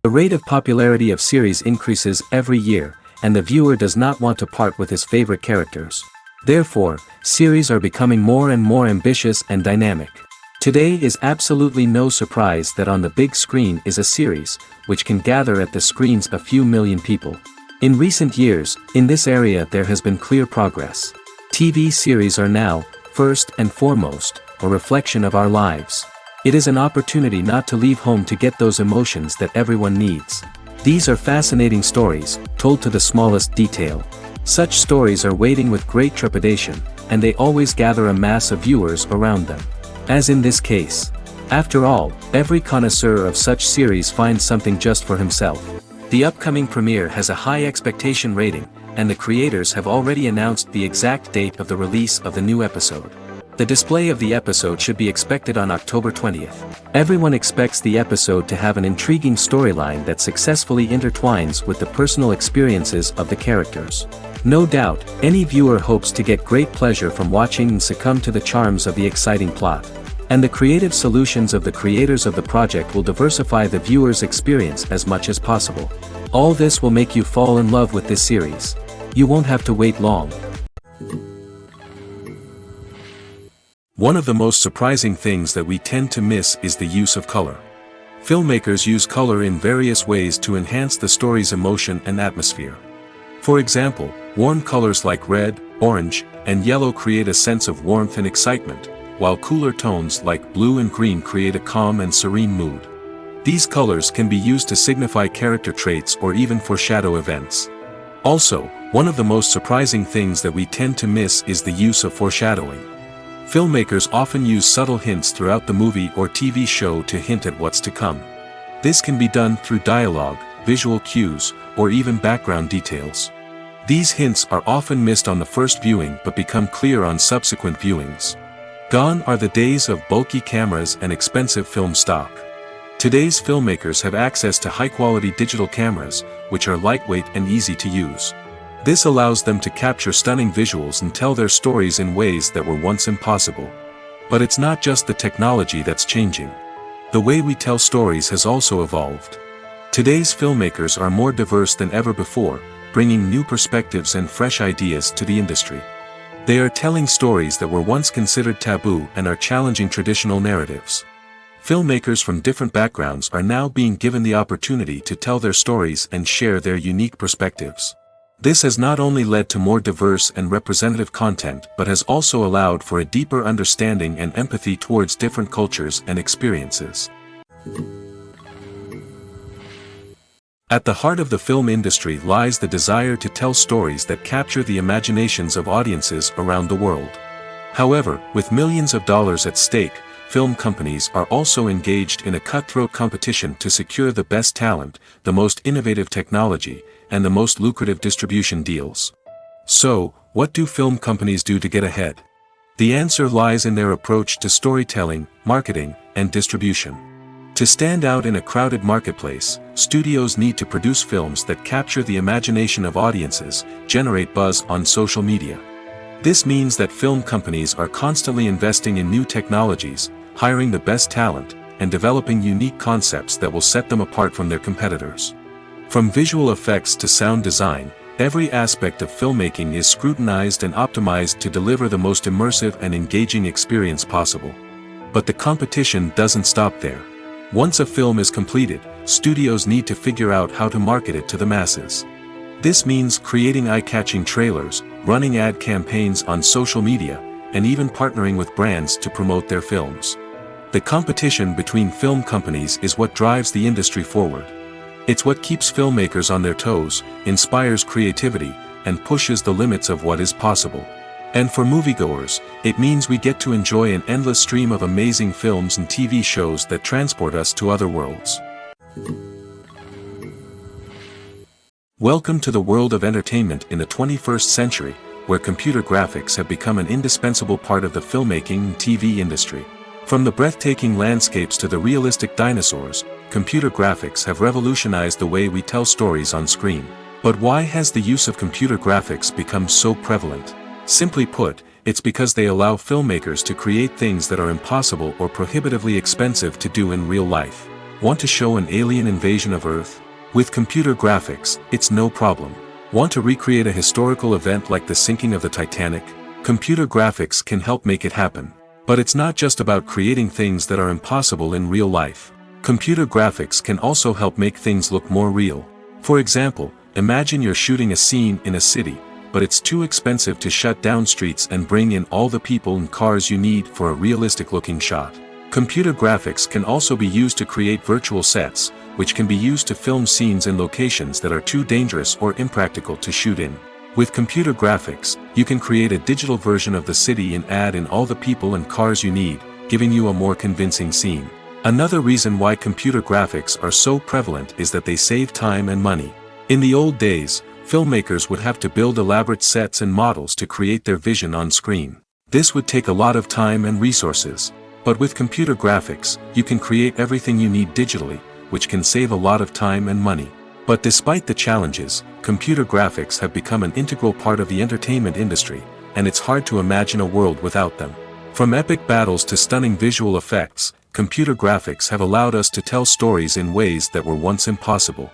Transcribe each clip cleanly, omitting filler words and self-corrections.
The rate of popularity of series increases every year, and the viewer does not want to part with his favorite characters. Therefore, series are becoming more and more ambitious and dynamic. Today is absolutely no surprise that on the big screen is a series, which can gather at the screens a few million people. In recent years, in this area there has been clear progress. TV series are now, first and foremost, a reflection of our lives. It is an opportunity not to leave home to get those emotions that everyone needs. These are fascinating stories, told to the smallest detail. Such stories are waiting with great trepidation, and they always gather a mass of viewers around them. As in this case. After all, every connoisseur of such series finds something just for himself. The upcoming premiere has a high expectation rating, and the creators have already announced the exact date of the release of the new episode. The display of the episode should be expected on October 20th. Everyone expects the episode to have an intriguing storyline that successfully intertwines with the personal experiences of the characters. No doubt, any viewer hopes to get great pleasure from watching and succumb to the charms of the exciting plot. And the creative solutions of the creators of the project will diversify the viewer's experience as much as possible. All this will make you fall in love with this series. You won't have to wait long. One of the most surprising things that we tend to miss is the use of color. Filmmakers use color in various ways to enhance the story's emotion and atmosphere. For example, warm colors like red, orange, and yellow create a sense of warmth and excitement, while cooler tones like blue and green create a calm and serene mood. These colors can be used to signify character traits or even foreshadow events. Also, one of the most surprising things that we tend to miss is the use of foreshadowing. Filmmakers often use subtle hints throughout the movie or TV show to hint at what's to come. This can be done through dialogue, visual cues, or even background details. These hints are often missed on the first viewing but become clear on subsequent viewings. Gone are the days of bulky cameras and expensive film stock. Today's filmmakers have access to high-quality digital cameras, which are lightweight and easy to use. This allows them to capture stunning visuals and tell their stories in ways that were once impossible. But it's not just the technology that's changing. The way we tell stories has also evolved. Today's filmmakers are more diverse than ever before, bringing new perspectives and fresh ideas to the industry. They are telling stories that were once considered taboo and are challenging traditional narratives. Filmmakers from different backgrounds are now being given the opportunity to tell their stories and share their unique perspectives. This has not only led to more diverse and representative content but has also allowed for a deeper understanding and empathy towards different cultures and experiences. At the heart of the film industry lies the desire to tell stories that capture the imaginations of audiences around the world. However, with millions of dollars at stake, film companies are also engaged in a cutthroat competition to secure the best talent, the most innovative technology, and the most lucrative distribution deals. So, what do film companies do to get ahead? The answer lies in their approach to storytelling, marketing, and distribution. To stand out in a crowded marketplace, studios need to produce films that capture the imagination of audiences, generate buzz on social media. This means that film companies are constantly investing in new technologies, hiring the best talent, and developing unique concepts that will set them apart from their competitors. From visual effects to sound design, every aspect of filmmaking is scrutinized and optimized to deliver the most immersive and engaging experience possible. But the competition doesn't stop there. Once a film is completed, studios need to figure out how to market it to the masses. This means creating eye-catching trailers, running ad campaigns on social media, and even partnering with brands to promote their films. The competition between film companies is what drives the industry forward. It's what keeps filmmakers on their toes, inspires creativity, and pushes the limits of what is possible. And for moviegoers, it means we get to enjoy an endless stream of amazing films and TV shows that transport us to other worlds. Welcome to the world of entertainment in the 21st century, where computer graphics have become an indispensable part of the filmmaking and TV industry. From the breathtaking landscapes to the realistic dinosaurs, computer graphics have revolutionized the way we tell stories on screen. But why has the use of computer graphics become so prevalent? Simply put, it's because they allow filmmakers to create things that are impossible or prohibitively expensive to do in real life. Want to show an alien invasion of Earth? With computer graphics, it's no problem. Want to recreate a historical event like the sinking of the Titanic? Computer graphics can help make it happen. But it's not just about creating things that are impossible in real life. Computer graphics can also help make things look more real. For example, imagine you're shooting a scene in a city, but it's too expensive to shut down streets and bring in all the people and cars you need for a realistic-looking shot. Computer graphics can also be used to create virtual sets, which can be used to film scenes in locations that are too dangerous or impractical to shoot in. With computer graphics, you can create a digital version of the city and add in all the people and cars you need, giving you a more convincing scene. Another reason why computer graphics are so prevalent is that they save time and money. In the old days, filmmakers would have to build elaborate sets and models to create their vision on screen. This would take a lot of time and resources. But with computer graphics, you can create everything you need digitally, which can save a lot of time and money. But despite the challenges, computer graphics have become an integral part of the entertainment industry, and it's hard to imagine a world without them. From epic battles to stunning visual effects, computer graphics have allowed us to tell stories in ways that were once impossible.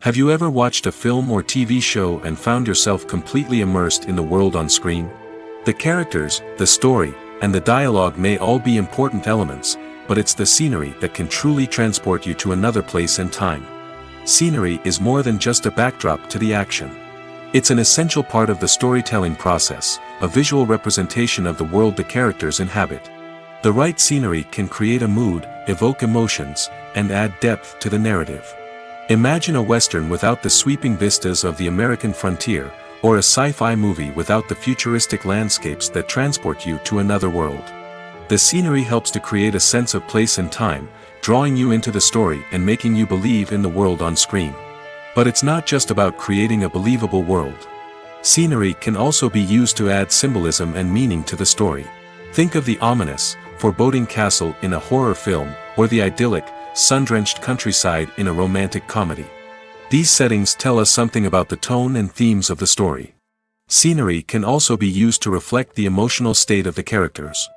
Have you ever watched a film or TV show and found yourself completely immersed in the world on screen? The characters, the story, and the dialogue may all be important elements, but it's the scenery that can truly transport you to another place and time. Scenery is more than just a backdrop to the action. It's an essential part of the storytelling process, a visual representation of the world the characters inhabit. The right scenery can create a mood, evoke emotions, and add depth to the narrative. Imagine a Western without the sweeping vistas of the American frontier, or a sci-fi movie without the futuristic landscapes that transport you to another world. The scenery helps to create a sense of place and time, drawing you into the story and making you believe in the world on screen. But it's not just about creating a believable world. Scenery can also be used to add symbolism and meaning to the story. Think of the ominous, foreboding castle in a horror film, or the idyllic, sun-drenched countryside in a romantic comedy. These settings tell us something about the tone and themes of the story. Scenery can also be used to reflect the emotional state of the characters.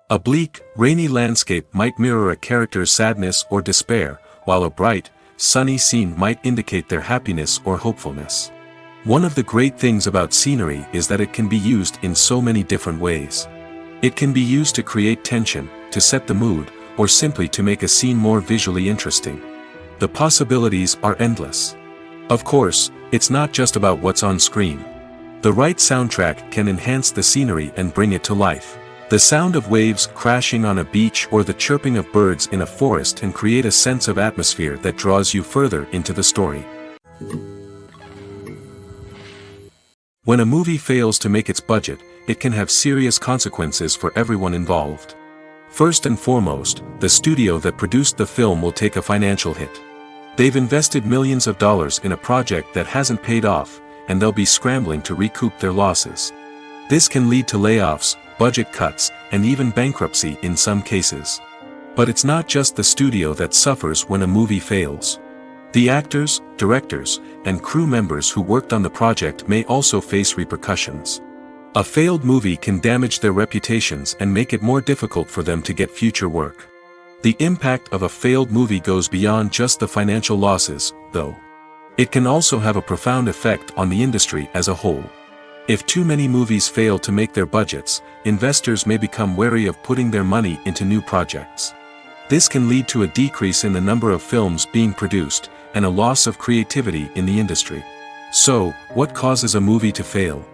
A bleak, rainy landscape might mirror a character's sadness or despair, while a bright, sunny scene might indicate their happiness or hopefulness. One of the great things about scenery is that it can be used in so many different ways. It can be used to create tension, to set the mood, or simply to make a scene more visually interesting. The possibilities are endless. Of course, it's not just about what's on screen. The right soundtrack can enhance the scenery and bring it to life. The sound of waves crashing on a beach or the chirping of birds in a forest can create a sense of atmosphere that draws you further into the story. When a movie fails to make its budget, it can have serious consequences for everyone involved. First and foremost, the studio that produced the film will take a financial hit. They've invested millions of dollars in a project that hasn't paid off, and they'll be scrambling to recoup their losses. This can lead to layoffs, budget cuts, and even bankruptcy in some cases. But it's not just the studio that suffers when a movie fails. The actors, directors, and crew members who worked on the project may also face repercussions. A failed movie can damage their reputations and make it more difficult for them to get future work. The impact of a failed movie goes beyond just the financial losses, though. It can also have a profound effect on the industry as a whole. If too many movies fail to make their budgets, investors may become wary of putting their money into new projects. This can lead to a decrease in the number of films being produced, and a loss of creativity in the industry. So, what causes a movie to fail?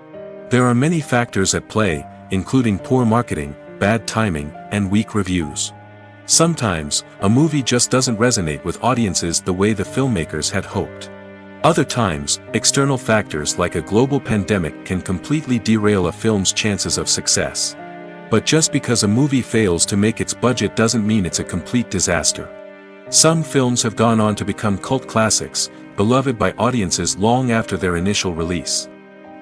There are many factors at play, including poor marketing, bad timing, and weak reviews. Sometimes, a movie just doesn't resonate with audiences the way the filmmakers had hoped. Other times, external factors like a global pandemic can completely derail a film's chances of success. But just because a movie fails to make its budget doesn't mean it's a complete disaster. Some films have gone on to become cult classics, beloved by audiences long after their initial release.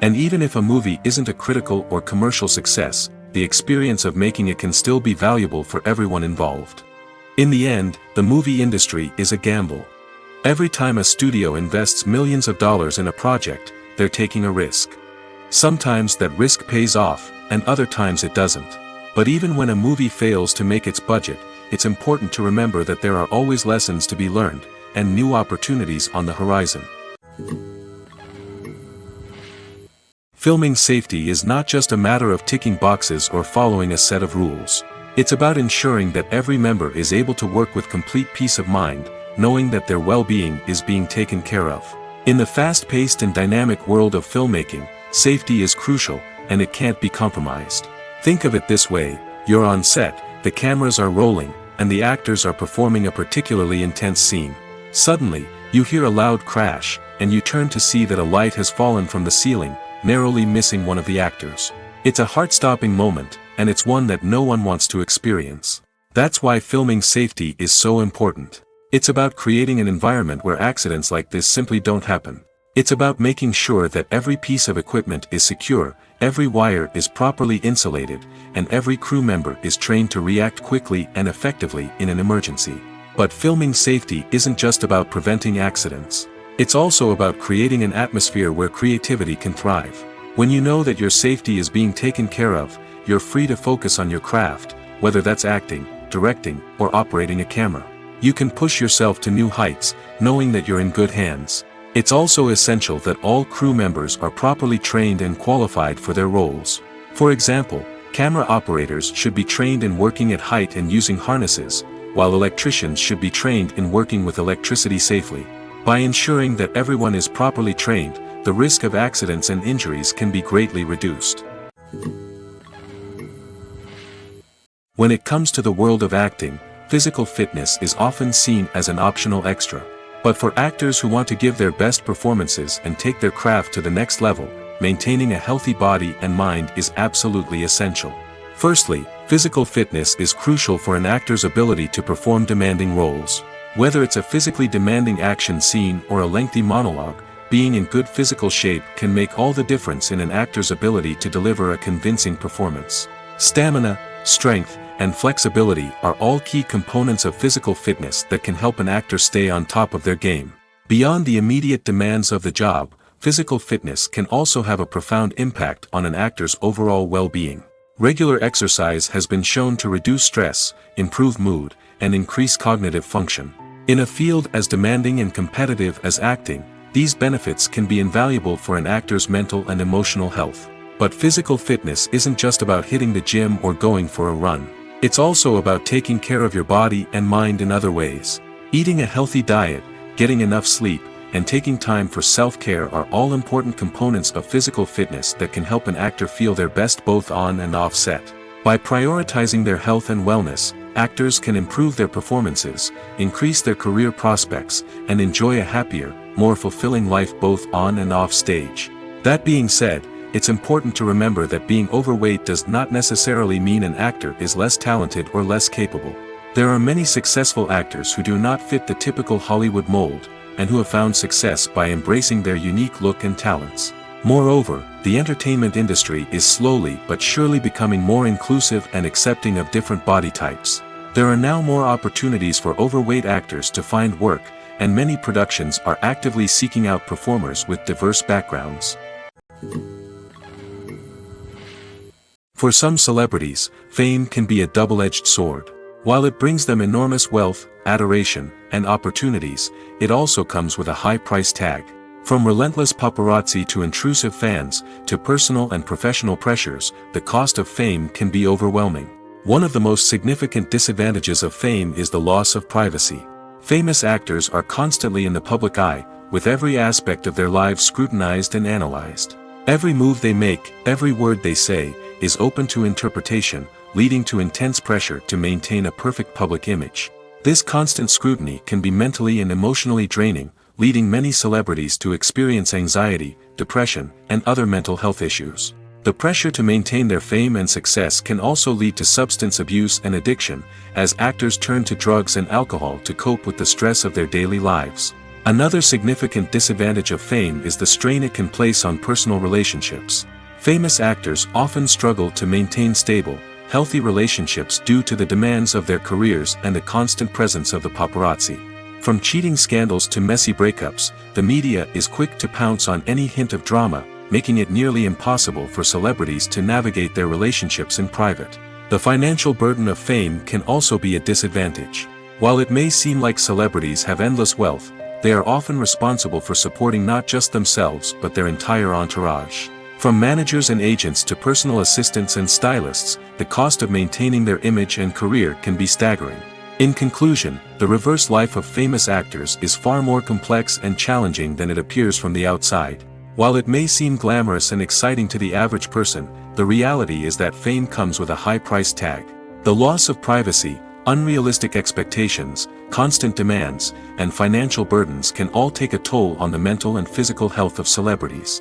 And even if a movie isn't a critical or commercial success, the experience of making it can still be valuable for everyone involved. In the end, the movie industry is a gamble. Every time a studio invests millions of dollars in a project, they're taking a risk. Sometimes that risk pays off, and other times it doesn't. But even when a movie fails to make its budget, it's important to remember that there are always lessons to be learned, and new opportunities on the horizon. Filming safety is not just a matter of ticking boxes or following a set of rules. It's about ensuring that every member is able to work with complete peace of mind, knowing that their well-being is being taken care of. In the fast-paced and dynamic world of filmmaking, safety is crucial, and it can't be compromised. Think of it this way: you're on set, the cameras are rolling, and the actors are performing a particularly intense scene. Suddenly, you hear a loud crash, and you turn to see that a light has fallen from the ceiling, narrowly missing one of the actors. It's a heart-stopping moment, and it's one that no one wants to experience. That's why filming safety is so important. It's about creating an environment where accidents like this simply don't happen. It's about making sure that every piece of equipment is secure, every wire is properly insulated, and every crew member is trained to react quickly and effectively in an emergency. But filming safety isn't just about preventing accidents. It's also about creating an atmosphere where creativity can thrive. When you know that your safety is being taken care of, you're free to focus on your craft, whether that's acting, directing, or operating a camera. You can push yourself to new heights, knowing that you're in good hands. It's also essential that all crew members are properly trained and qualified for their roles. For example, camera operators should be trained in working at height and using harnesses, while electricians should be trained in working with electricity safely. By ensuring that everyone is properly trained, the risk of accidents and injuries can be greatly reduced. When it comes to the world of acting, physical fitness is often seen as an optional extra. But for actors who want to give their best performances and take their craft to the next level, maintaining a healthy body and mind is absolutely essential. Firstly, physical fitness is crucial for an actor's ability to perform demanding roles. Whether it's a physically demanding action scene or a lengthy monologue, being in good physical shape can make all the difference in an actor's ability to deliver a convincing performance. Stamina, strength, and flexibility are all key components of physical fitness that can help an actor stay on top of their game. Beyond the immediate demands of the job, physical fitness can also have a profound impact on an actor's overall well-being. Regular exercise has been shown to reduce stress, improve mood, and increase cognitive function. In a field as demanding and competitive as acting, these benefits can be invaluable for an actor's mental and emotional health. But physical fitness isn't just about hitting the gym or going for a run. It's also about taking care of your body and mind in other ways. Eating a healthy diet, getting enough sleep, and taking time for self-care are all important components of physical fitness that can help an actor feel their best both on and off set. By prioritizing their health and wellness, actors can improve their performances, increase their career prospects, and enjoy a happier, more fulfilling life both on and off stage. That being said, it's important to remember that being overweight does not necessarily mean an actor is less talented or less capable. There are many successful actors who do not fit the typical Hollywood mold, and who have found success by embracing their unique look and talents. Moreover, the entertainment industry is slowly but surely becoming more inclusive and accepting of different body types. There are now more opportunities for overweight actors to find work, and many productions are actively seeking out performers with diverse backgrounds. For some celebrities, fame can be a double-edged sword. While it brings them enormous wealth, adoration, and opportunities, it also comes with a high price tag. From relentless paparazzi to intrusive fans, to personal and professional pressures, the cost of fame can be overwhelming. One of the most significant disadvantages of fame is the loss of privacy. Famous actors are constantly in the public eye, with every aspect of their lives scrutinized and analyzed. Every move they make, every word they say, is open to interpretation, leading to intense pressure to maintain a perfect public image. This constant scrutiny can be mentally and emotionally draining, leading many celebrities to experience anxiety, depression, and other mental health issues. The pressure to maintain their fame and success can also lead to substance abuse and addiction, as actors turn to drugs and alcohol to cope with the stress of their daily lives. Another significant disadvantage of fame is the strain it can place on personal relationships. Famous actors often struggle to maintain stable, healthy relationships due to the demands of their careers and the constant presence of the paparazzi. From cheating scandals to messy breakups, the media is quick to pounce on any hint of drama, making it nearly impossible for celebrities to navigate their relationships in private. The financial burden of fame can also be a disadvantage. While it may seem like celebrities have endless wealth, they are often responsible for supporting not just themselves but their entire entourage. From managers and agents to personal assistants and stylists, the cost of maintaining their image and career can be staggering. In conclusion, the reverse life of famous actors is far more complex and challenging than it appears from the outside. While it may seem glamorous and exciting to the average person, the reality is that fame comes with a high price tag. The loss of privacy, unrealistic expectations, constant demands, and financial burdens can all take a toll on the mental and physical health of celebrities.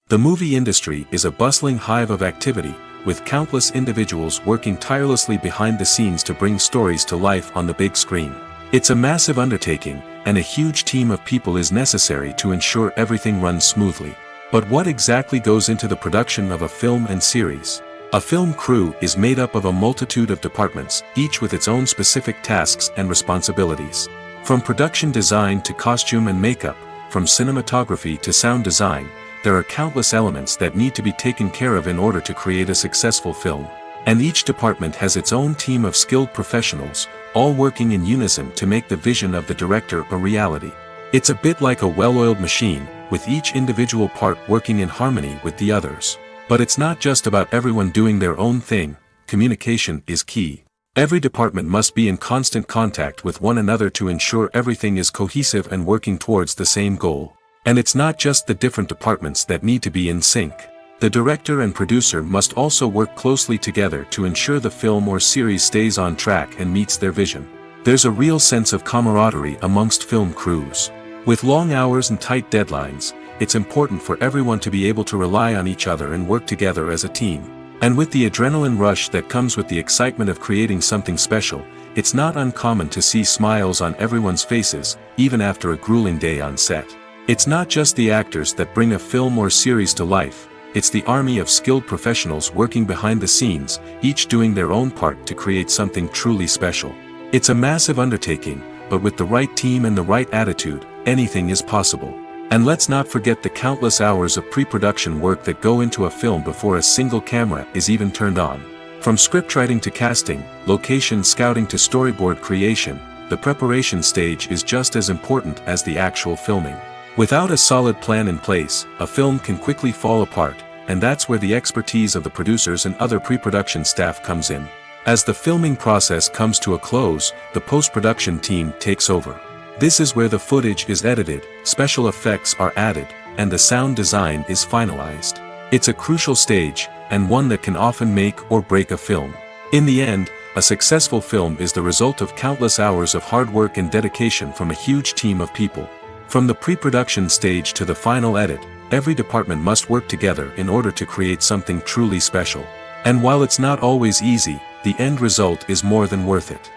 The movie industry is a bustling hive of activity, with countless individuals working tirelessly behind the scenes to bring stories to life on the big screen. It's a massive undertaking, and a huge team of people is necessary to ensure everything runs smoothly. But what exactly goes into the production of a film and series? A film crew is made up of a multitude of departments, each with its own specific tasks and responsibilities. From production design to costume and makeup, from cinematography to sound design, there are countless elements that need to be taken care of in order to create a successful film. And each department has its own team of skilled professionals, all working in unison to make the vision of the director a reality. It's a bit like a well-oiled machine, with each individual part working in harmony with the others. But it's not just about everyone doing their own thing. Communication is key. Every department must be in constant contact with one another to ensure everything is cohesive and working towards the same goal. And it's not just the different departments that need to be in sync. The director and producer must also work closely together to ensure the film or series stays on track and meets their vision. There's a real sense of camaraderie amongst film crews. With long hours and tight deadlines, it's important for everyone to be able to rely on each other and work together as a team. And with the adrenaline rush that comes with the excitement of creating something special, it's not uncommon to see smiles on everyone's faces, even after a grueling day on set. It's not just the actors that bring a film or series to life, it's the army of skilled professionals working behind the scenes, each doing their own part to create something truly special. It's a massive undertaking, but with the right team and the right attitude, anything is possible. And let's not forget the countless hours of pre-production work that go into a film before a single camera is even turned on. From scriptwriting to casting, location scouting to storyboard creation, the preparation stage is just as important as the actual filming. Without a solid plan in place, a film can quickly fall apart, and that's where the expertise of the producers and other pre-production staff comes in. As the filming process comes to a close, the post-production team takes over. This is where the footage is edited, special effects are added, and the sound design is finalized. It's a crucial stage, and one that can often make or break a film. In the end, a successful film is the result of countless hours of hard work and dedication from a huge team of people. From the pre-production stage to the final edit, every department must work together in order to create something truly special. And while it's not always easy, the end result is more than worth it.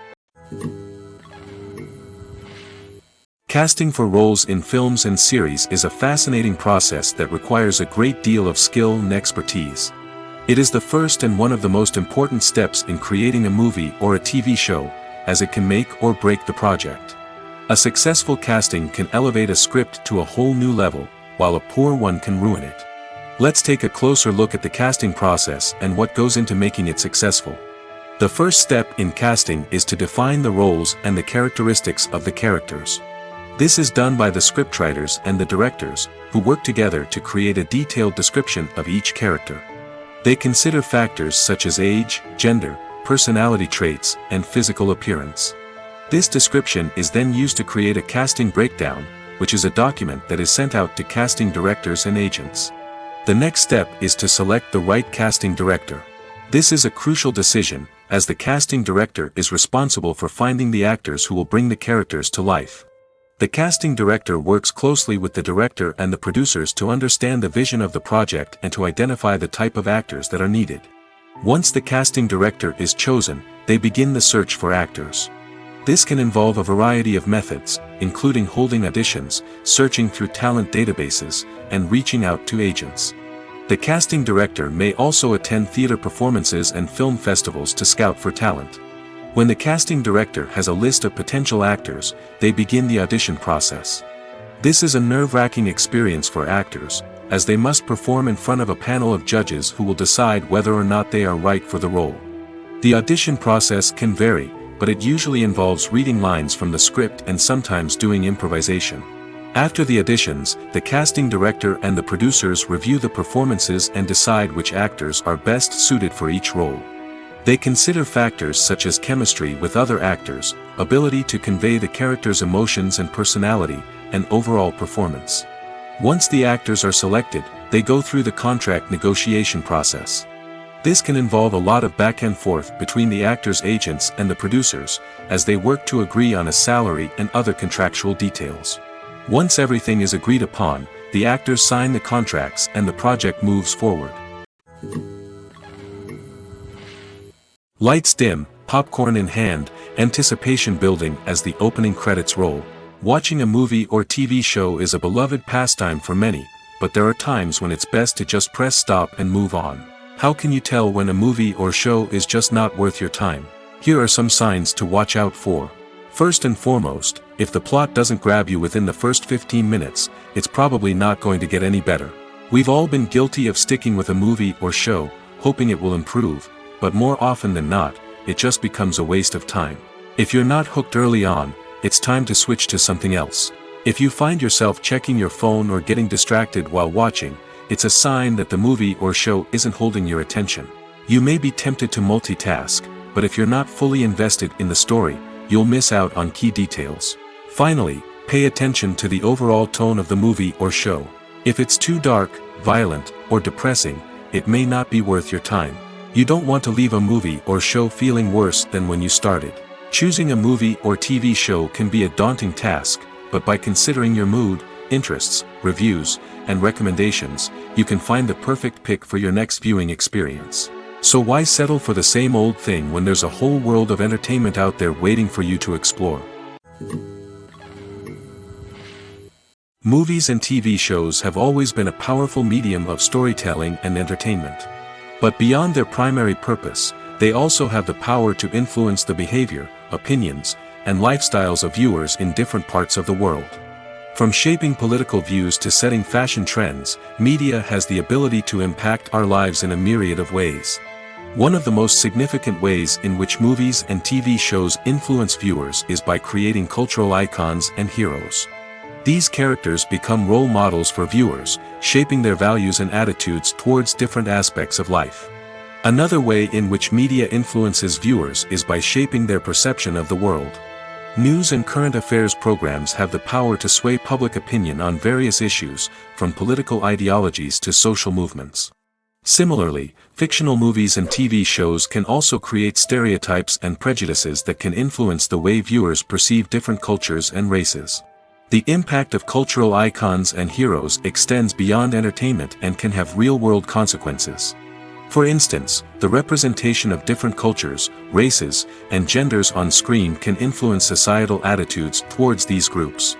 Casting for roles in films and series is a fascinating process that requires a great deal of skill and expertise. It is the first and one of the most important steps in creating a movie or a TV show, as it can make or break the project. A successful casting can elevate a script to a whole new level, while a poor one can ruin it. Let's take a closer look at the casting process and what goes into making it successful. The first step in casting is to define the roles and the characteristics of the characters. This is done by the scriptwriters and the directors, who work together to create a detailed description of each character. They consider factors such as age, gender, personality traits, and physical appearance. This description is then used to create a casting breakdown, which is a document that is sent out to casting directors and agents. The next step is to select the right casting director. This is a crucial decision, as the casting director is responsible for finding the actors who will bring the characters to life. The casting director works closely with the director and the producers to understand the vision of the project and to identify the type of actors that are needed. Once the casting director is chosen, they begin the search for actors. This can involve a variety of methods, including holding auditions, searching through talent databases, and reaching out to agents. The casting director may also attend theater performances and film festivals to scout for talent. When the casting director has a list of potential actors, they begin the audition process. This is a nerve-wracking experience for actors, as they must perform in front of a panel of judges who will decide whether or not they are right for the role. The audition process can vary, but it usually involves reading lines from the script and sometimes doing improvisation. After the auditions, the casting director and the producers review the performances and decide which actors are best suited for each role. They consider factors such as chemistry with other actors, ability to convey the character's emotions and personality, and overall performance. Once the actors are selected, they go through the contract negotiation process. This can involve a lot of back and forth between the actors' agents and the producers, as they work to agree on a salary and other contractual details. Once everything is agreed upon, the actors sign the contracts and the project moves forward. Lights dim, popcorn in hand, anticipation building as the opening credits roll. Watching a movie or TV show is a beloved pastime for many, but there are times when it's best to just press stop and move on. How can you tell when a movie or show is just not worth your time? Here are some signs to watch out for. First and foremost, if the plot doesn't grab you within the first 15 minutes, it's probably not going to get any better. We've all been guilty of sticking with a movie or show, hoping it will improve, but more often than not, it just becomes a waste of time. If you're not hooked early on, it's time to switch to something else. If you find yourself checking your phone or getting distracted while watching, it's a sign that the movie or show isn't holding your attention. You may be tempted to multitask, but if you're not fully invested in the story, you'll miss out on key details. Finally, pay attention to the overall tone of the movie or show. If it's too dark, violent, or depressing, it may not be worth your time. You don't want to leave a movie or show feeling worse than when you started. Choosing a movie or TV show can be a daunting task, but by considering your mood, interests, reviews, and recommendations, you can find the perfect pick for your next viewing experience. So why settle for the same old thing when there's a whole world of entertainment out there waiting for you to explore? Movies and TV shows have always been a powerful medium of storytelling and entertainment. But beyond their primary purpose, they also have the power to influence the behavior, opinions, and lifestyles of viewers in different parts of the world. From shaping political views to setting fashion trends, media has the ability to impact our lives in a myriad of ways. One of the most significant ways in which movies and TV shows influence viewers is by creating cultural icons and heroes. These characters become role models for viewers, shaping their values and attitudes towards different aspects of life. Another way in which media influences viewers is by shaping their perception of the world. News and current affairs programs have the power to sway public opinion on various issues, from political ideologies to social movements. Similarly, fictional movies and TV shows can also create stereotypes and prejudices that can influence the way viewers perceive different cultures and races. The impact of cultural icons and heroes extends beyond entertainment and can have real-world consequences. For instance, the representation of different cultures, races, and genders on screen can influence societal attitudes towards these groups.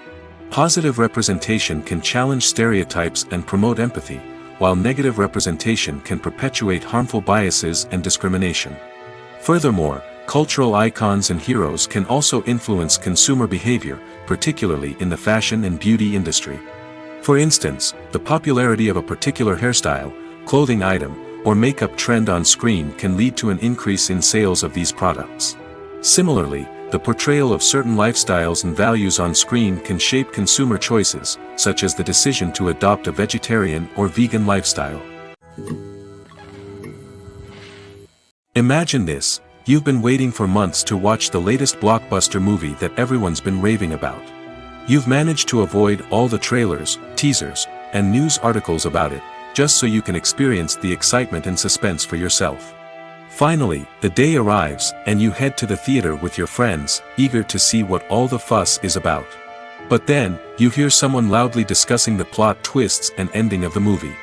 Positive representation can challenge stereotypes and promote empathy, while negative representation can perpetuate harmful biases and discrimination. Furthermore, cultural icons and heroes can also influence consumer behavior, particularly in the fashion and beauty industry. For instance, the popularity of a particular hairstyle, clothing item, or makeup trend on screen can lead to an increase in sales of these products. Similarly, the portrayal of certain lifestyles and values on screen can shape consumer choices, such as the decision to adopt a vegetarian or vegan lifestyle. Imagine this: you've been waiting for months to watch the latest blockbuster movie that everyone's been raving about. You've managed to avoid all the trailers, teasers, and news articles about it, just so you can experience the excitement and suspense for yourself. Finally, the day arrives, and you head to the theater with your friends, eager to see what all the fuss is about. But then, you hear someone loudly discussing the plot twists and ending of the movie.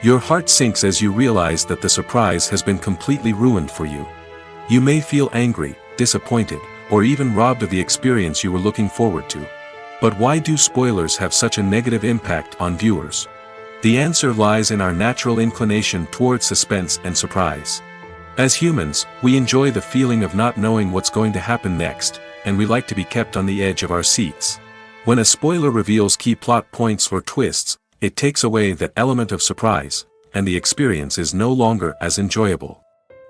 Your heart sinks as you realize that the surprise has been completely ruined for you. You may feel angry, disappointed, or even robbed of the experience you were looking forward to. But why do spoilers have such a negative impact on viewers? The answer lies in our natural inclination towards suspense and surprise. As humans, we enjoy the feeling of not knowing what's going to happen next, and we like to be kept on the edge of our seats. When a spoiler reveals key plot points or twists, it takes away that element of surprise, and the experience is no longer as enjoyable.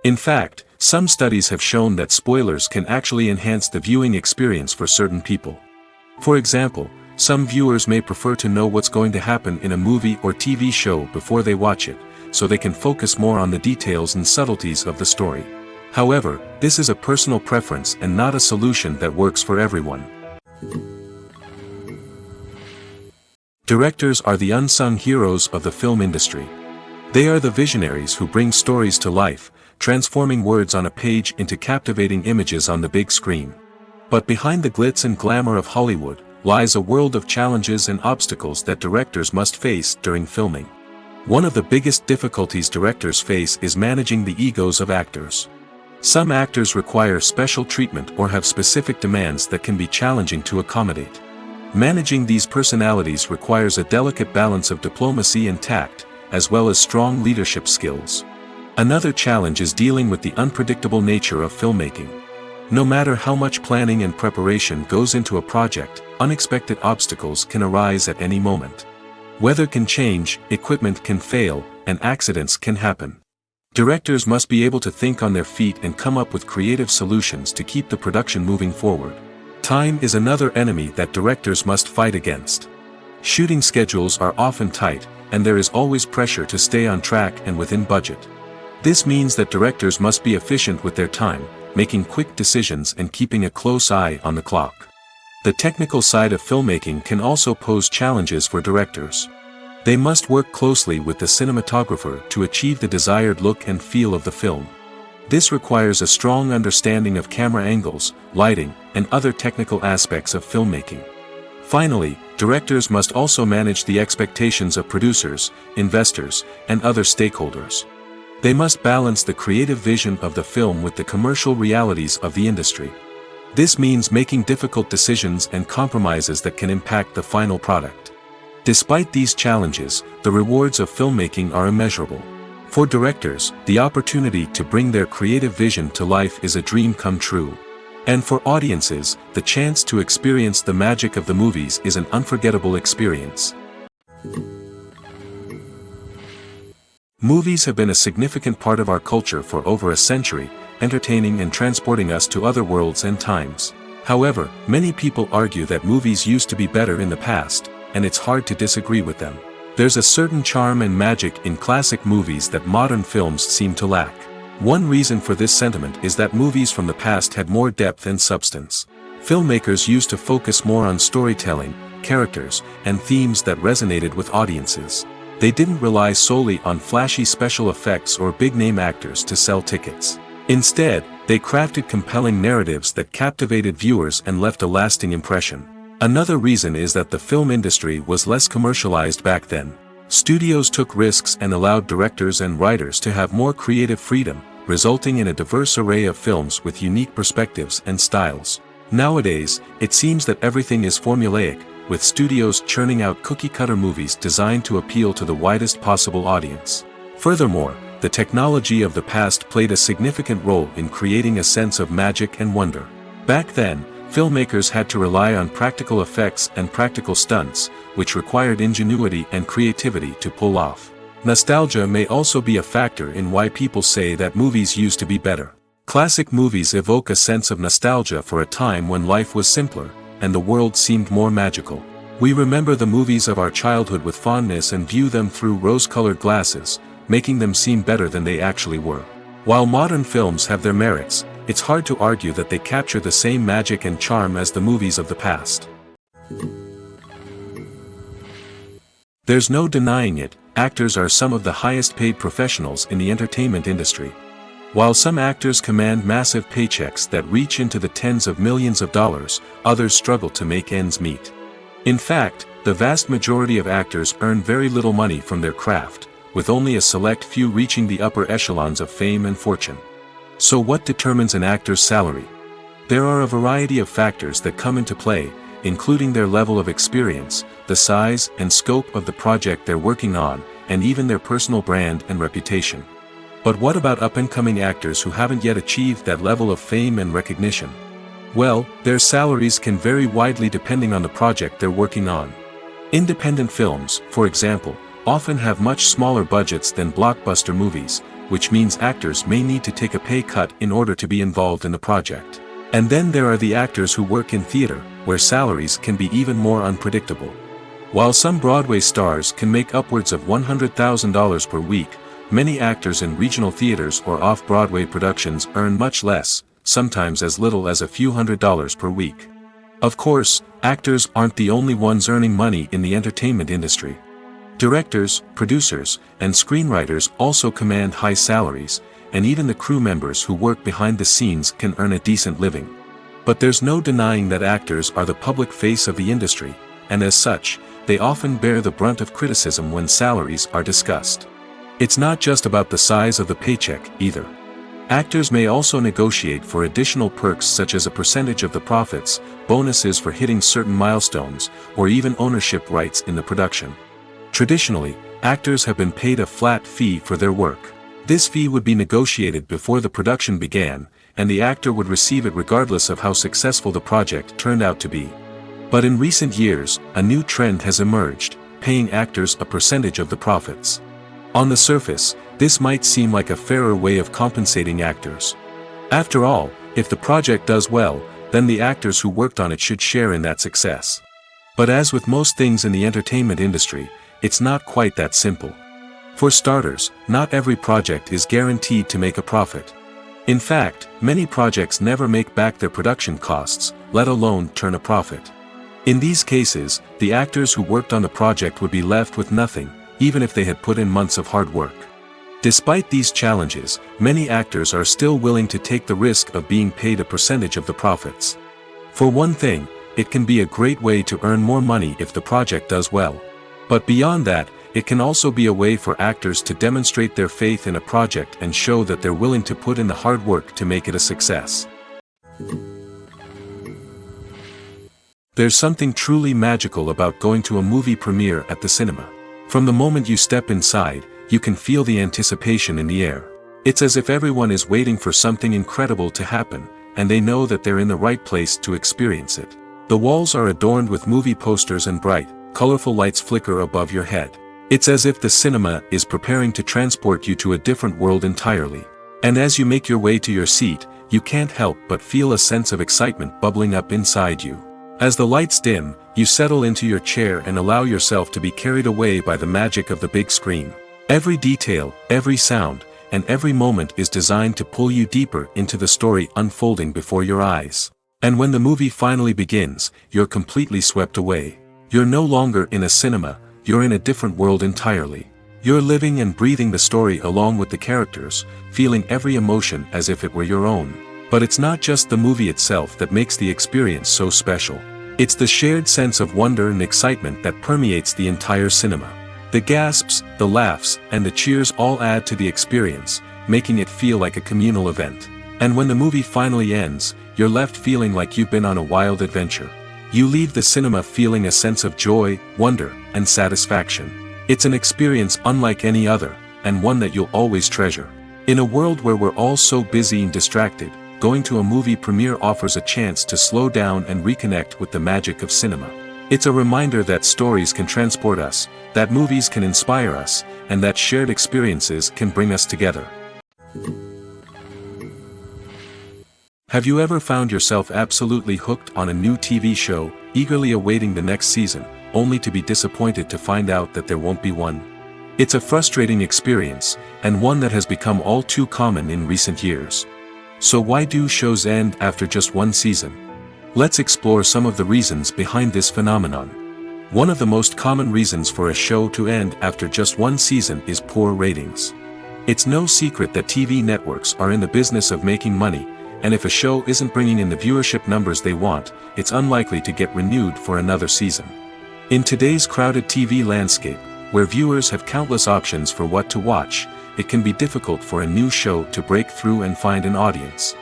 In fact, some studies have shown that spoilers can actually enhance the viewing experience for certain people. For example, some viewers may prefer to know what's going to happen in a movie or TV show before they watch it, so they can focus more on the details and subtleties of the story. However, this is a personal preference and not a solution that works for everyone. Directors are the unsung heroes of the film industry. They are the visionaries who bring stories to life, transforming words on a page into captivating images on the big screen. But behind the glitz and glamour of Hollywood lies a world of challenges and obstacles that directors must face during filming. One of the biggest difficulties directors face is managing the egos of actors. Some actors require special treatment or have specific demands that can be challenging to accommodate. Managing these personalities requires a delicate balance of diplomacy and tact, as well as strong leadership skills. Another challenge is dealing with the unpredictable nature of filmmaking. No matter how much planning and preparation goes into a project, unexpected obstacles can arise at any moment. Weather can change, equipment can fail, and accidents can happen. Directors must be able to think on their feet and come up with creative solutions to keep the production moving forward. Time is another enemy that directors must fight against. Shooting schedules are often tight, and there is always pressure to stay on track and within budget. This means that directors must be efficient with their time, making quick decisions and keeping a close eye on the clock. The technical side of filmmaking can also pose challenges for directors. They must work closely with the cinematographer to achieve the desired look and feel of the film. This requires a strong understanding of camera angles, lighting, and other technical aspects of filmmaking. Finally, directors must also manage the expectations of producers, investors, and other stakeholders. They must balance the creative vision of the film with the commercial realities of the industry. This means making difficult decisions and compromises that can impact the final product. Despite these challenges, the rewards of filmmaking are immeasurable. For directors, the opportunity to bring their creative vision to life is a dream come true. And for audiences, the chance to experience the magic of the movies is an unforgettable experience. Movies have been a significant part of our culture for over a century, entertaining and transporting us to other worlds and times. However, many people argue that movies used to be better in the past, and it's hard to disagree with them. There's a certain charm and magic in classic movies that modern films seem to lack. One reason for this sentiment is that movies from the past had more depth and substance. Filmmakers used to focus more on storytelling, characters, and themes that resonated with audiences. They didn't rely solely on flashy special effects or big-name actors to sell tickets. Instead, they crafted compelling narratives that captivated viewers and left a lasting impression. Another reason is that the film industry was less commercialized back then. Studios took risks and allowed directors and writers to have more creative freedom, resulting in a diverse array of films with unique perspectives and styles. Nowadays, it seems that everything is formulaic, with studios churning out cookie-cutter movies designed to appeal to the widest possible audience. Furthermore, the technology of the past played a significant role in creating a sense of magic and wonder. Back then, filmmakers had to rely on practical effects and practical stunts, which required ingenuity and creativity to pull off. Nostalgia may also be a factor in why people say that movies used to be better. Classic movies evoke a sense of nostalgia for a time when life was simpler, and the world seemed more magical. We remember the movies of our childhood with fondness and view them through rose-colored glasses, making them seem better than they actually were. While modern films have their merits, it's hard to argue that they capture the same magic and charm as the movies of the past. There's no denying it, actors are some of the highest-paid professionals in the entertainment industry. While some actors command massive paychecks that reach into the tens of millions of dollars, others struggle to make ends meet. In fact, the vast majority of actors earn very little money from their craft, with only a select few reaching the upper echelons of fame and fortune. So what determines an actor's salary? There are a variety of factors that come into play, including their level of experience, the size and scope of the project they're working on, and even their personal brand and reputation. But what about up-and-coming actors who haven't yet achieved that level of fame and recognition? Well, their salaries can vary widely depending on the project they're working on. Independent films, for example, often have much smaller budgets than blockbuster movies, which means actors may need to take a pay cut in order to be involved in the project. And then there are the actors who work in theater, where salaries can be even more unpredictable. While some Broadway stars can make upwards of $100,000 per week, many actors in regional theaters or off-Broadway productions earn much less, sometimes as little as a few $100s per week. Of course, actors aren't the only ones earning money in the entertainment industry. Directors, producers, and screenwriters also command high salaries, and even the crew members who work behind the scenes can earn a decent living. But there's no denying that actors are the public face of the industry, and as such, they often bear the brunt of criticism when salaries are discussed. It's not just about the size of the paycheck, either. Actors may also negotiate for additional perks such as a percentage of the profits, bonuses for hitting certain milestones, or even ownership rights in the production. Traditionally, actors have been paid a flat fee for their work. This fee would be negotiated before the production began, and the actor would receive it regardless of how successful the project turned out to be. But in recent years, a new trend has emerged, paying actors a percentage of the profits. On the surface, this might seem like a fairer way of compensating actors. After all, if the project does well, then the actors who worked on it should share in that success. But as with most things in the entertainment industry, it's not quite that simple. For starters, not every project is guaranteed to make a profit. In fact, many projects never make back their production costs, let alone turn a profit. In these cases, the actors who worked on the project would be left with nothing, even if they had put in months of hard work. Despite these challenges, many actors are still willing to take the risk of being paid a percentage of the profits. For one thing, it can be a great way to earn more money if the project does well. But beyond that, it can also be a way for actors to demonstrate their faith in a project and show that they're willing to put in the hard work to make it a success. There's something truly magical about going to a movie premiere at the cinema. From the moment you step inside, you can feel the anticipation in the air. It's as if everyone is waiting for something incredible to happen, and they know that they're in the right place to experience it. The walls are adorned with movie posters and bright, colorful lights flicker above your head. It's as if the cinema is preparing to transport you to a different world entirely. And as you make your way to your seat, you can't help but feel a sense of excitement bubbling up inside you. As the lights dim, you settle into your chair and allow yourself to be carried away by the magic of the big screen. Every detail, every sound, and every moment is designed to pull you deeper into the story unfolding before your eyes. And when the movie finally begins, you're completely swept away. You're no longer in a cinema, you're in a different world entirely. You're living and breathing the story along with the characters, feeling every emotion as if it were your own. But it's not just the movie itself that makes the experience so special. It's the shared sense of wonder and excitement that permeates the entire cinema. The gasps, the laughs, and the cheers all add to the experience, making it feel like a communal event. And when the movie finally ends, you're left feeling like you've been on a wild adventure. You leave the cinema feeling a sense of joy, wonder, and satisfaction. It's an experience unlike any other, and one that you'll always treasure. In a world where we're all so busy and distracted, going to a movie premiere offers a chance to slow down and reconnect with the magic of cinema. It's a reminder that stories can transport us, that movies can inspire us, and that shared experiences can bring us together. Have you ever found yourself absolutely hooked on a new TV show, eagerly awaiting the next season, only to be disappointed to find out that there won't be one? It's a frustrating experience, and one that has become all too common in recent years. So why do shows end after just one season? Let's explore some of the reasons behind this phenomenon. One of the most common reasons for a show to end after just one season is poor ratings. It's no secret that TV networks are in the business of making money, and if a show isn't bringing in the viewership numbers they want, it's unlikely to get renewed for another season. In today's crowded TV landscape, where viewers have countless options for what to watch, it can be difficult for a new show to break through and find an audience.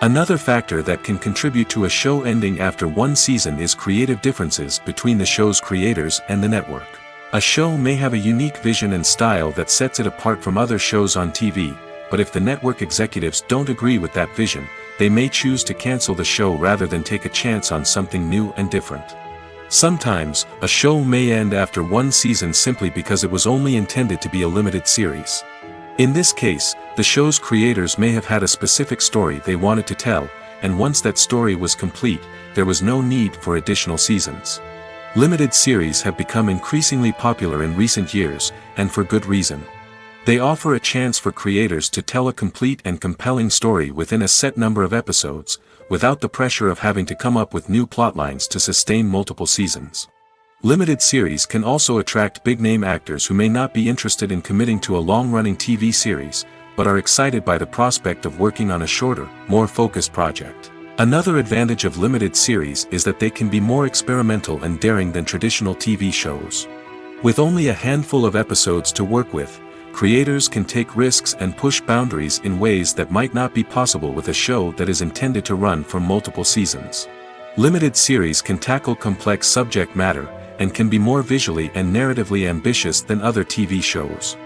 Another factor that can contribute to a show ending after one season is creative differences between the show's creators and the network. A show may have a unique vision and style that sets it apart from other shows on TV, but if the network executives don't agree with that vision, they may choose to cancel the show rather than take a chance on something new and different. Sometimes, a show may end after one season simply because it was only intended to be a limited series. In this case, the show's creators may have had a specific story they wanted to tell, and once that story was complete, there was no need for additional seasons. Limited series have become increasingly popular in recent years, and for good reason. They offer a chance for creators to tell a complete and compelling story within a set number of episodes, without the pressure of having to come up with new plotlines to sustain multiple seasons. Limited series can also attract big-name actors who may not be interested in committing to a long-running TV series, but are excited by the prospect of working on a shorter, more focused project. Another advantage of limited series is that they can be more experimental and daring than traditional TV shows. With only a handful of episodes to work with, creators can take risks and push boundaries in ways that might not be possible with a show that is intended to run for multiple seasons. Limited series can tackle complex subject matter, and can be more visually and narratively ambitious than other TV shows.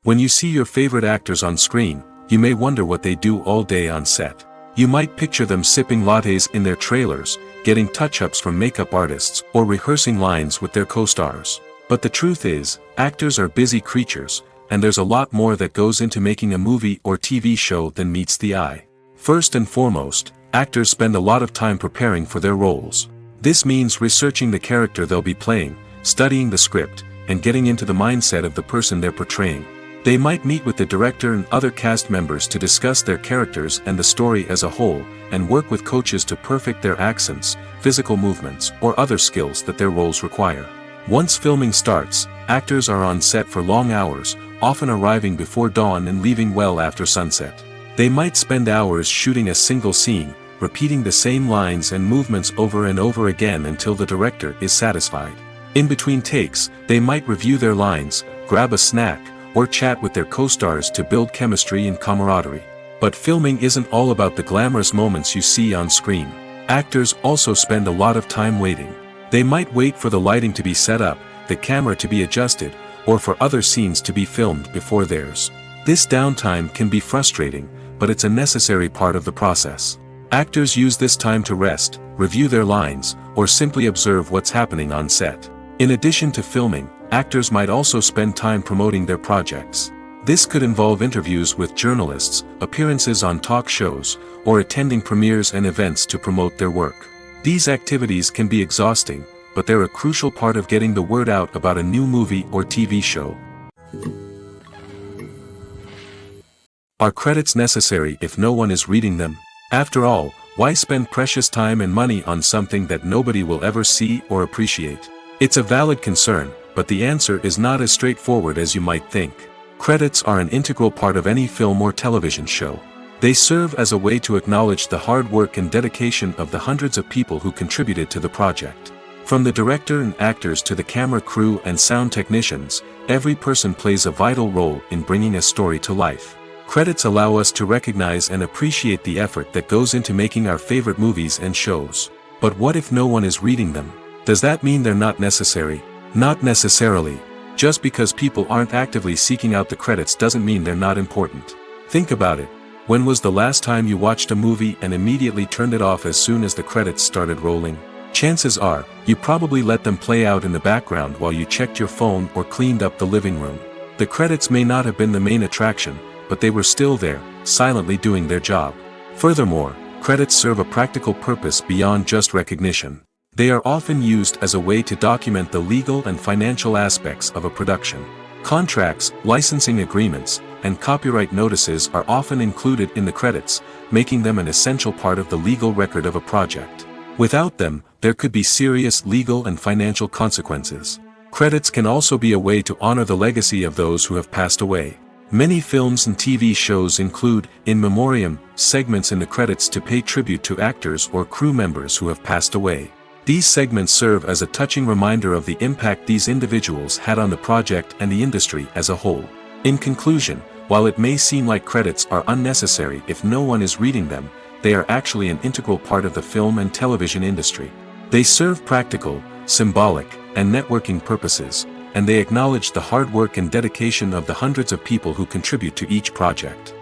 When you see your favorite actors on screen, you may wonder what they do all day on set. You might picture them sipping lattes in their trailers, getting touch-ups from makeup artists, or rehearsing lines with their co-stars. But the truth is, actors are busy creatures, and there's a lot more that goes into making a movie or TV show than meets the eye. First and foremost, actors spend a lot of time preparing for their roles. This means researching the character they'll be playing, studying the script, and getting into the mindset of the person they're portraying. They might meet with the director and other cast members to discuss their characters and the story as a whole, and work with coaches to perfect their accents, physical movements, or other skills that their roles require. Once filming starts, actors are on set for long hours, often arriving before dawn and leaving well after sunset. They might spend hours shooting a single scene, repeating the same lines and movements over and over again until the director is satisfied. In between takes, they might review their lines, grab a snack, or chat with their co-stars to build chemistry and camaraderie. But filming isn't all about the glamorous moments you see on screen. Actors also spend a lot of time waiting. They might wait for the lighting to be set up, the camera to be adjusted, or for other scenes to be filmed before theirs. This downtime can be frustrating, but it's a necessary part of the process. Actors use this time to rest, review their lines, or simply observe what's happening on set. In addition to filming, actors might also spend time promoting their projects. This could involve interviews with journalists, appearances on talk shows, or attending premieres and events to promote their work. These activities can be exhausting, but they're a crucial part of getting the word out about a new movie or TV show. Are credits necessary if no one is reading them? After all, why spend precious time and money on something that nobody will ever see or appreciate? It's a valid concern, but the answer is not as straightforward as you might think. Credits are an integral part of any film or television show. They serve as a way to acknowledge the hard work and dedication of the hundreds of people who contributed to the project. From the director and actors to the camera crew and sound technicians, every person plays a vital role in bringing a story to life. Credits allow us to recognize and appreciate the effort that goes into making our favorite movies and shows. But what if no one is reading them? Does that mean they're not necessary? Not necessarily. Just because people aren't actively seeking out the credits doesn't mean they're not important. Think about it. When was the last time you watched a movie and immediately turned it off as soon as the credits started rolling? Chances are, you probably let them play out in the background while you checked your phone or cleaned up the living room. The credits may not have been the main attraction, but they were still there, silently doing their job. Furthermore, credits serve a practical purpose beyond just recognition. They are often used as a way to document the legal and financial aspects of a production. Contracts, licensing agreements, and copyright notices are often included in the credits, making them an essential part of the legal record of a project. Without them, there could be serious legal and financial consequences. Credits can also be a way to honor the legacy of those who have passed away. Many films and TV shows include, in memoriam, segments in the credits to pay tribute to actors or crew members who have passed away. These segments serve as a touching reminder of the impact these individuals had on the project and the industry as a whole. In conclusion, while it may seem like credits are unnecessary if no one is reading them, they are actually an integral part of the film and television industry. They serve practical, symbolic, and networking purposes, and they acknowledge the hard work and dedication of the hundreds of people who contribute to each project.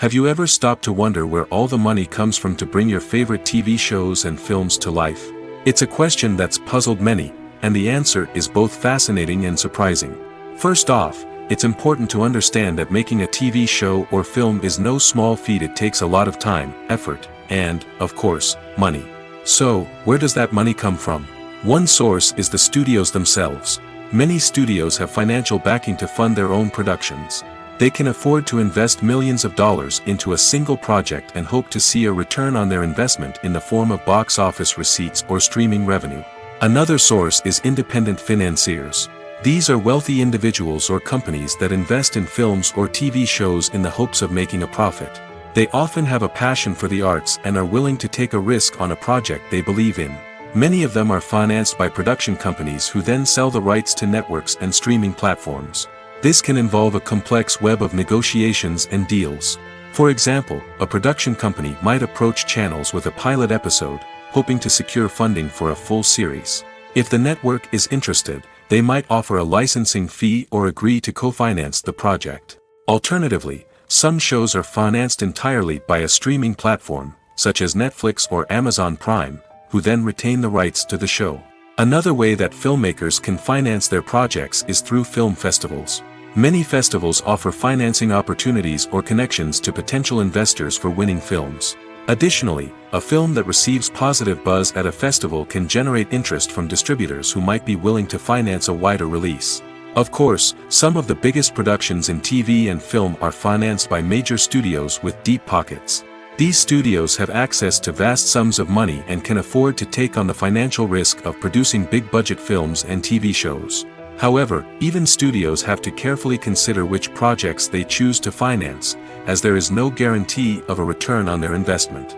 Have you ever stopped to wonder where all the money comes from to bring your favorite TV shows and films to life? It's a question that's puzzled many, and the answer is both fascinating and surprising. First off, it's important to understand that making a TV show or film is no small feat. It takes a lot of time, effort, and, of course, money. So, where does that money come from? One source is the studios themselves. Many studios have financial backing to fund their own productions. They can afford to invest millions of dollars into a single project and hope to see a return on their investment in the form of box office receipts or streaming revenue. Another source is independent financiers. These are wealthy individuals or companies that invest in films or TV shows in the hopes of making a profit. They often have a passion for the arts and are willing to take a risk on a project they believe in. Many of them are financed by production companies who then sell the rights to networks and streaming platforms. This can involve a complex web of negotiations and deals. For example, a production company might approach channels with a pilot episode, hoping to secure funding for a full series. If the network is interested, they might offer a licensing fee or agree to co-finance the project. Alternatively, some shows are financed entirely by a streaming platform, such as Netflix or Amazon Prime, who then retain the rights to the show. Another way that filmmakers can finance their projects is through film festivals. Many festivals offer financing opportunities or connections to potential investors for winning films. Additionally, a film that receives positive buzz at a festival can generate interest from distributors who might be willing to finance a wider release. Of course, some of the biggest productions in TV and film are financed by major studios with deep pockets. These studios have access to vast sums of money and can afford to take on the financial risk of producing big-budget films and TV shows. However, even studios have to carefully consider which projects they choose to finance, as there is no guarantee of a return on their investment.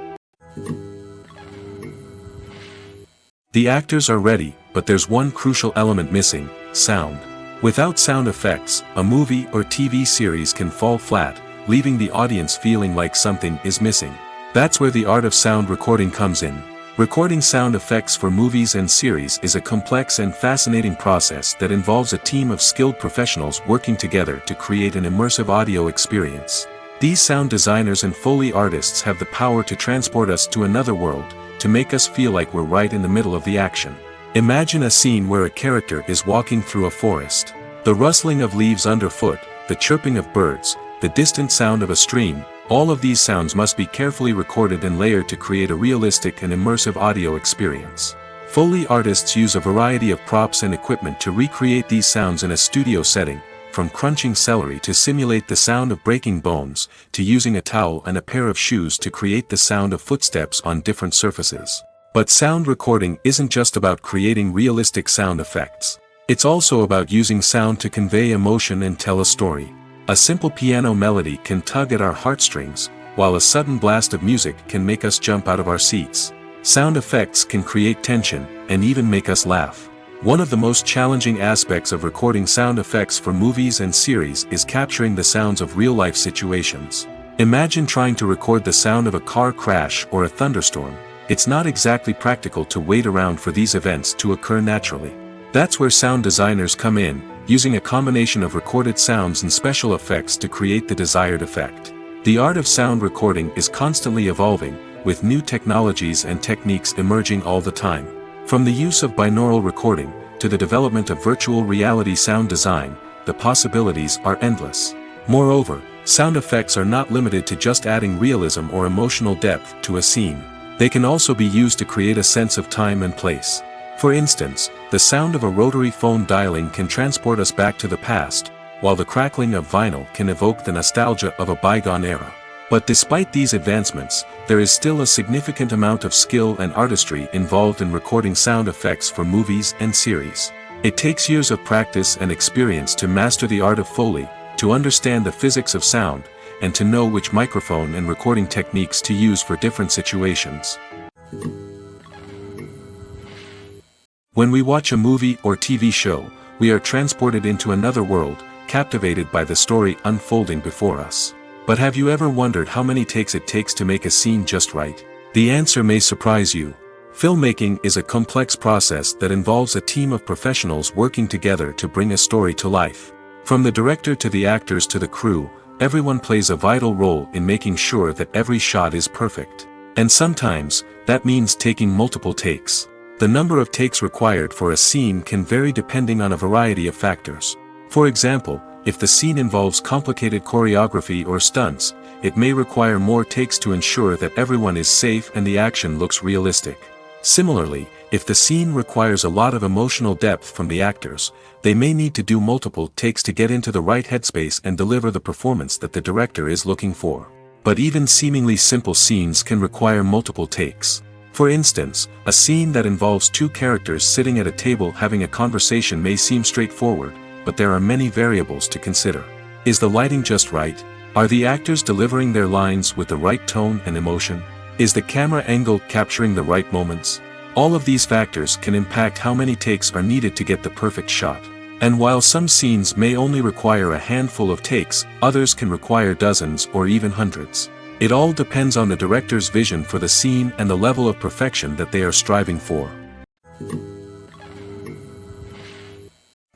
The actors are ready, but there's one crucial element missing: sound. Without sound effects, a movie or TV series can fall flat, leaving the audience feeling like something is missing. That's where the art of sound recording comes in. Recording sound effects for movies and series is a complex and fascinating process that involves a team of skilled professionals working together to create an immersive audio experience. These sound designers and Foley artists have the power to transport us to another world, to make us feel like we're right in the middle of the action. Imagine a scene where a character is walking through a forest. The rustling of leaves underfoot, the chirping of birds, the distant sound of a stream, all of these sounds must be carefully recorded and layered to create a realistic and immersive audio experience. Foley artists use a variety of props and equipment to recreate these sounds in a studio setting, from crunching celery to simulate the sound of breaking bones, to using a towel and a pair of shoes to create the sound of footsteps on different surfaces. But sound recording isn't just about creating realistic sound effects. It's also about using sound to convey emotion and tell a story. A simple piano melody can tug at our heartstrings, while a sudden blast of music can make us jump out of our seats. Sound effects can create tension, and even make us laugh. One of the most challenging aspects of recording sound effects for movies and series is capturing the sounds of real-life situations. Imagine trying to record the sound of a car crash or a thunderstorm. It's not exactly practical to wait around for these events to occur naturally. That's where sound designers come in, using a combination of recorded sounds and special effects to create the desired effect. The art of sound recording is constantly evolving, with new technologies and techniques emerging all the time. From the use of binaural recording, to the development of virtual reality sound design, the possibilities are endless. Moreover, sound effects are not limited to just adding realism or emotional depth to a scene. They can also be used to create a sense of time and place. For instance, the sound of a rotary phone dialing can transport us back to the past, while the crackling of vinyl can evoke the nostalgia of a bygone era. But despite these advancements, there is still a significant amount of skill and artistry involved in recording sound effects for movies and series. It takes years of practice and experience to master the art of Foley, to understand the physics of sound, and to know which microphone and recording techniques to use for different situations. When we watch a movie or TV show, we are transported into another world, captivated by the story unfolding before us. But have you ever wondered how many takes it takes to make a scene just right? The answer may surprise you. Filmmaking is a complex process that involves a team of professionals working together to bring a story to life. From the director to the actors to the crew, everyone plays a vital role in making sure that every shot is perfect. And sometimes, that means taking multiple takes. The number of takes required for a scene can vary depending on a variety of factors. For example, if the scene involves complicated choreography or stunts, it may require more takes to ensure that everyone is safe and the action looks realistic. Similarly, if the scene requires a lot of emotional depth from the actors, they may need to do multiple takes to get into the right headspace and deliver the performance that the director is looking for. But even seemingly simple scenes can require multiple takes. For instance, a scene that involves two characters sitting at a table having a conversation may seem straightforward, but there are many variables to consider. Is the lighting just right? Are the actors delivering their lines with the right tone and emotion? Is the camera angle capturing the right moments? All of these factors can impact how many takes are needed to get the perfect shot. And while some scenes may only require a handful of takes, others can require dozens or even hundreds. It all depends on the director's vision for the scene and the level of perfection that they are striving for.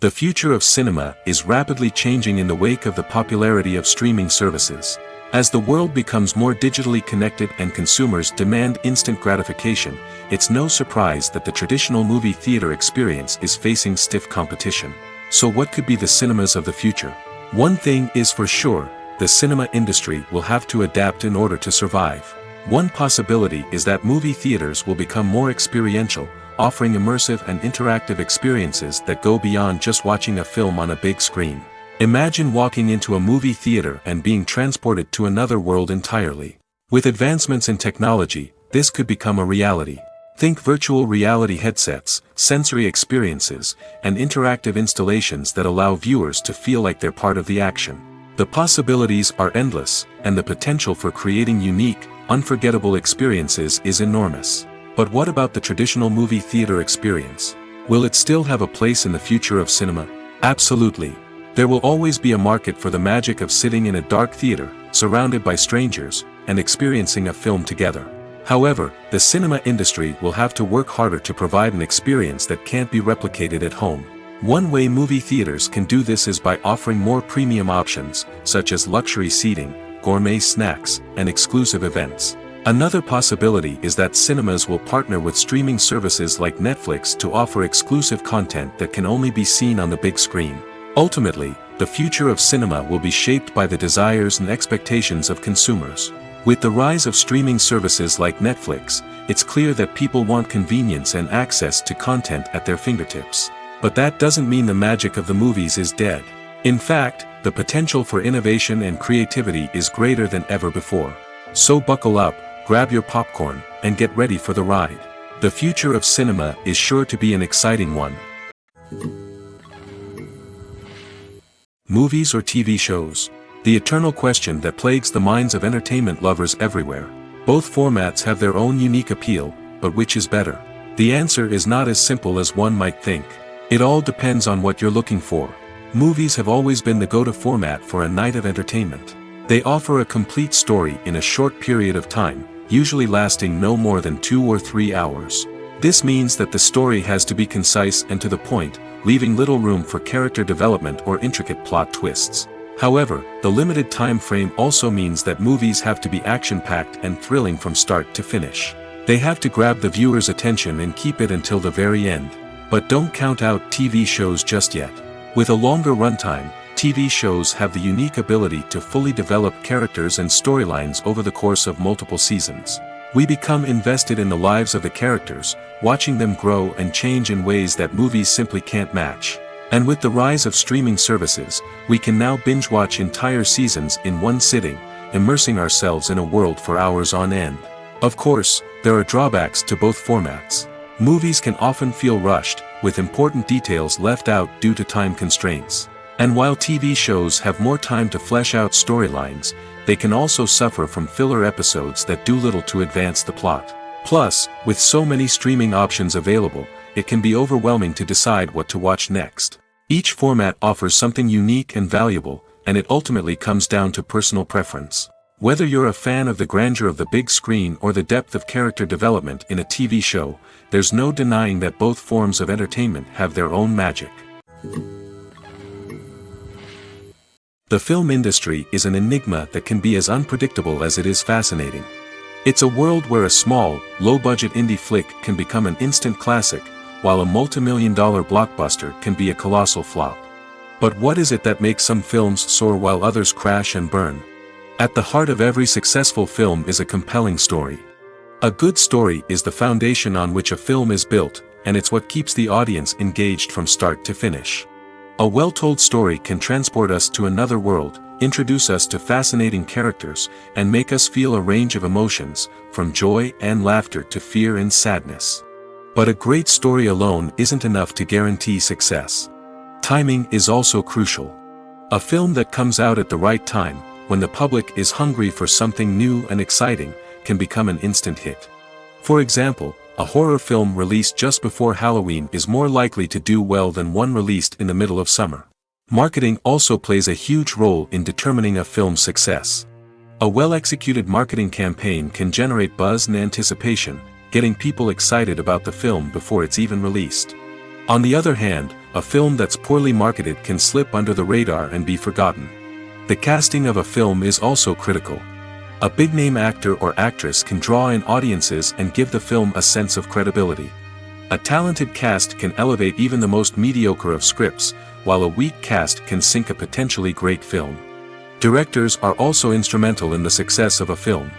The future of cinema is rapidly changing in the wake of the popularity of streaming services. As the world becomes more digitally connected and consumers demand instant gratification, it's no surprise that the traditional movie theater experience is facing stiff competition. So what could be the cinemas of the future? One thing is for sure, the cinema industry will have to adapt in order to survive. One possibility is that movie theaters will become more experiential, offering immersive and interactive experiences that go beyond just watching a film on a big screen. Imagine walking into a movie theater and being transported to another world entirely. With advancements in technology, this could become a reality. Think virtual reality headsets, sensory experiences, and interactive installations that allow viewers to feel like they're part of the action. The possibilities are endless, and the potential for creating unique, unforgettable experiences is enormous. But what about the traditional movie theater experience? Will it still have a place in the future of cinema? Absolutely. There will always be a market for the magic of sitting in a dark theater, surrounded by strangers, and experiencing a film together. However, the cinema industry will have to work harder to provide an experience that can't be replicated at home. One way movie theaters can do this is by offering more premium options, such as luxury seating, gourmet snacks, and exclusive events. Another possibility is that cinemas will partner with streaming services like Netflix to offer exclusive content that can only be seen on the big screen. Ultimately, the future of cinema will be shaped by the desires and expectations of consumers. With the rise of streaming services like Netflix, it's clear that people want convenience and access to content at their fingertips. But that doesn't mean the magic of the movies is dead. In fact, the potential for innovation and creativity is greater than ever before. So buckle up, grab your popcorn, and get ready for the ride. The future of cinema is sure to be an exciting one. Movies or TV shows? The eternal question that plagues the minds of entertainment lovers everywhere. Both formats have their own unique appeal, but which is better? The answer is not as simple as one might think. It all depends on what you're looking for. Movies have always been the go-to format for a night of entertainment. They offer a complete story in a short period of time, usually lasting no more than 2 or 3 hours. This means that the story has to be concise and to the point, leaving little room for character development or intricate plot twists. However, the limited time frame also means that movies have to be action-packed and thrilling from start to finish. They have to grab the viewer's attention and keep it until the very end. But don't count out TV shows just yet. With a longer runtime, TV shows have the unique ability to fully develop characters and storylines over the course of multiple seasons. We become invested in the lives of the characters, watching them grow and change in ways that movies simply can't match. And with the rise of streaming services, we can now binge-watch entire seasons in one sitting, immersing ourselves in a world for hours on end. Of course, there are drawbacks to both formats. Movies can often feel rushed, with important details left out due to time constraints. And while TV shows have more time to flesh out storylines, they can also suffer from filler episodes that do little to advance the plot. Plus, with so many streaming options available, it can be overwhelming to decide what to watch next. Each format offers something unique and valuable, and it ultimately comes down to personal preference. Whether you're a fan of the grandeur of the big screen or the depth of character development in a TV show, there's no denying that both forms of entertainment have their own magic. The film industry is an enigma that can be as unpredictable as it is fascinating. It's a world where a small, low-budget indie flick can become an instant classic, while a multi-million-dollar blockbuster can be a colossal flop. But what is it that makes some films soar while others crash and burn? At the heart of every successful film is a compelling story. A good story is the foundation on which a film is built, and it's what keeps the audience engaged from start to finish. A well-told story can transport us to another world, introduce us to fascinating characters, and make us feel a range of emotions, from joy and laughter to fear and sadness. But a great story alone isn't enough to guarantee success. Timing is also crucial. A film that comes out at the right time, when the public is hungry for something new and exciting, can become an instant hit. For example, a horror film released just before Halloween is more likely to do well than one released in the middle of summer. Marketing also plays a huge role in determining a film's success. A well-executed marketing campaign can generate buzz and anticipation, getting people excited about the film before it's even released. On the other hand, a film that's poorly marketed can slip under the radar and be forgotten. The casting of a film is also critical. A big-name actor or actress can draw in audiences and give the film a sense of credibility. A talented cast can elevate even the most mediocre of scripts, while a weak cast can sink a potentially great film. Directors are also instrumental in the success of a film.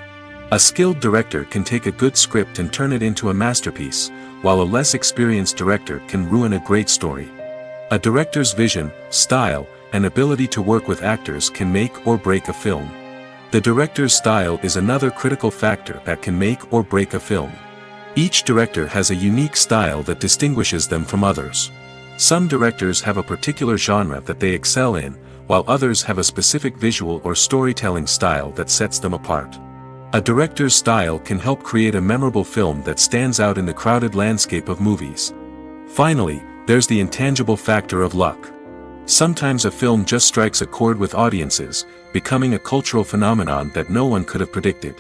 A skilled director can take a good script and turn it into a masterpiece, while a less experienced director can ruin a great story. A director's vision, style, and ability to work with actors can make or break a film. The director's style is another critical factor that can make or break a film. Each director has a unique style that distinguishes them from others. Some directors have a particular genre that they excel in, while others have a specific visual or storytelling style that sets them apart. A director's style can help create a memorable film that stands out in the crowded landscape of movies. Finally, there's the intangible factor of luck. Sometimes a film just strikes a chord with audiences, becoming a cultural phenomenon that no one could have predicted.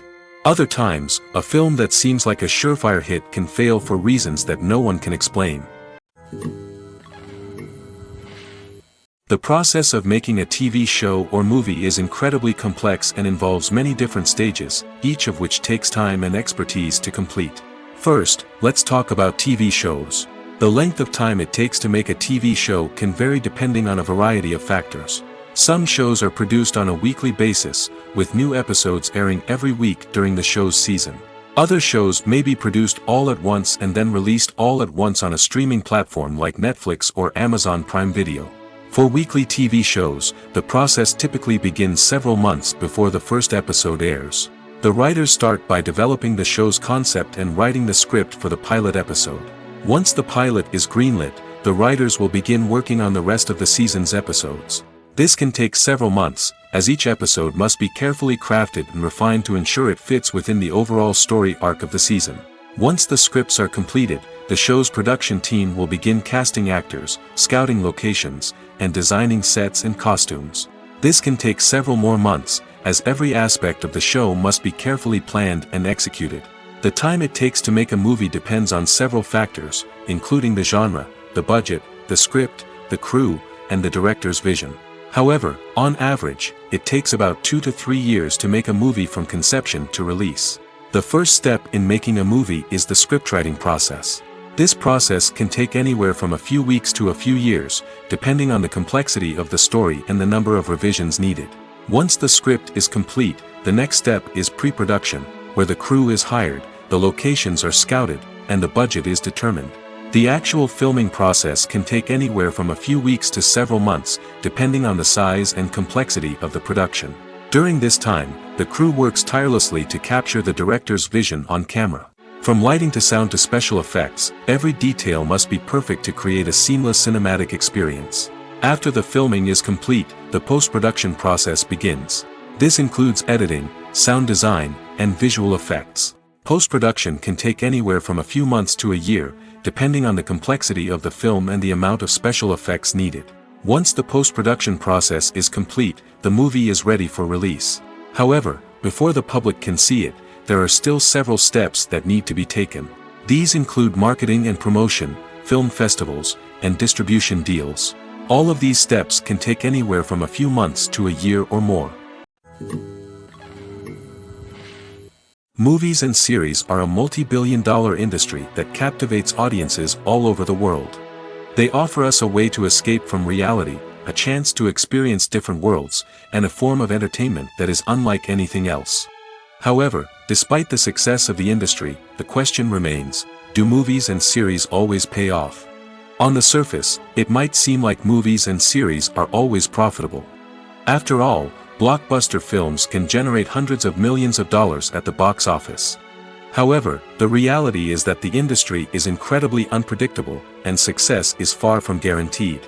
Other times, a film that seems like a surefire hit can fail for reasons that no one can explain. The process of making a TV show or movie is incredibly complex and involves many different stages, each of which takes time and expertise to complete. First, let's talk about TV shows. The length of time it takes to make a TV show can vary depending on a variety of factors. Some shows are produced on a weekly basis, with new episodes airing every week during the show's season. Other shows may be produced all at once and then released all at once on a streaming platform like Netflix or Amazon Prime Video. For weekly TV shows, the process typically begins several months before the first episode airs. The writers start by developing the show's concept and writing the script for the pilot episode. Once the pilot is greenlit, the writers will begin working on the rest of the season's episodes. This can take several months, as each episode must be carefully crafted and refined to ensure it fits within the overall story arc of the season. Once the scripts are completed, the show's production team will begin casting actors, scouting locations, and designing sets and costumes. This can take several more months, as every aspect of the show must be carefully planned and executed. The time it takes to make a movie depends on several factors, including the genre, the budget, the script, the crew, and the director's vision. However, on average, it takes about 2 to 3 years to make a movie from conception to release. The first step in making a movie is the scriptwriting process. This process can take anywhere from a few weeks to a few years, depending on the complexity of the story and the number of revisions needed. Once the script is complete, the next step is pre-production, where the crew is hired, the locations are scouted, and the budget is determined. The actual filming process can take anywhere from a few weeks to several months, depending on the size and complexity of the production. During this time, the crew works tirelessly to capture the director's vision on camera. From lighting to sound to special effects, every detail must be perfect to create a seamless cinematic experience. After the filming is complete, the post-production process begins. This includes editing, sound design, and visual effects. Post-production can take anywhere from a few months to a year, depending on the complexity of the film and the amount of special effects needed. Once the post-production process is complete, the movie is ready for release. However, before the public can see it, there are still several steps that need to be taken. These include marketing and promotion, film festivals, and distribution deals. All of these steps can take anywhere from a few months to a year or more. Movies and series are a multi-billion-dollar industry that captivates audiences all over the world. They offer us a way to escape from reality, a chance to experience different worlds, and a form of entertainment that is unlike anything else. However, despite the success of the industry, the question remains, do movies and series always pay off? On the surface, it might seem like movies and series are always profitable. After all, blockbuster films can generate hundreds of millions of dollars at the box office. However, the reality is that the industry is incredibly unpredictable, and success is far from guaranteed.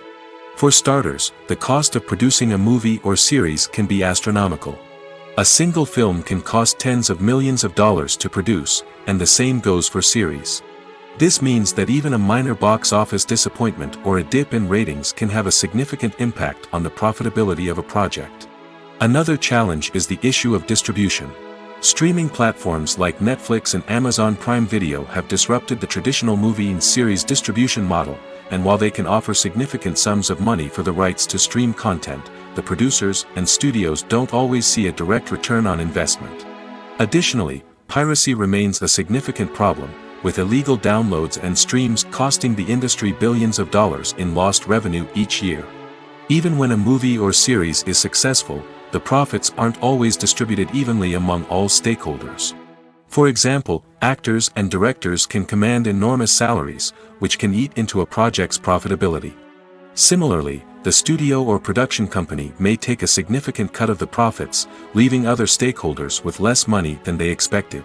For starters, the cost of producing a movie or series can be astronomical. A single film can cost tens of millions of dollars to produce, and the same goes for series. This means that even a minor box office disappointment or a dip in ratings can have a significant impact on the profitability of a project. Another challenge is the issue of distribution. Streaming platforms like Netflix and Amazon Prime Video have disrupted the traditional movie and series distribution model, and while they can offer significant sums of money for the rights to stream content, the producers and studios don't always see a direct return on investment. Additionally, piracy remains a significant problem, with illegal downloads and streams costing the industry billions of dollars in lost revenue each year. Even when a movie or series is successful, the profits aren't always distributed evenly among all stakeholders. For example, actors and directors can command enormous salaries, which can eat into a project's profitability. Similarly, the studio or production company may take a significant cut of the profits, leaving other stakeholders with less money than they expected.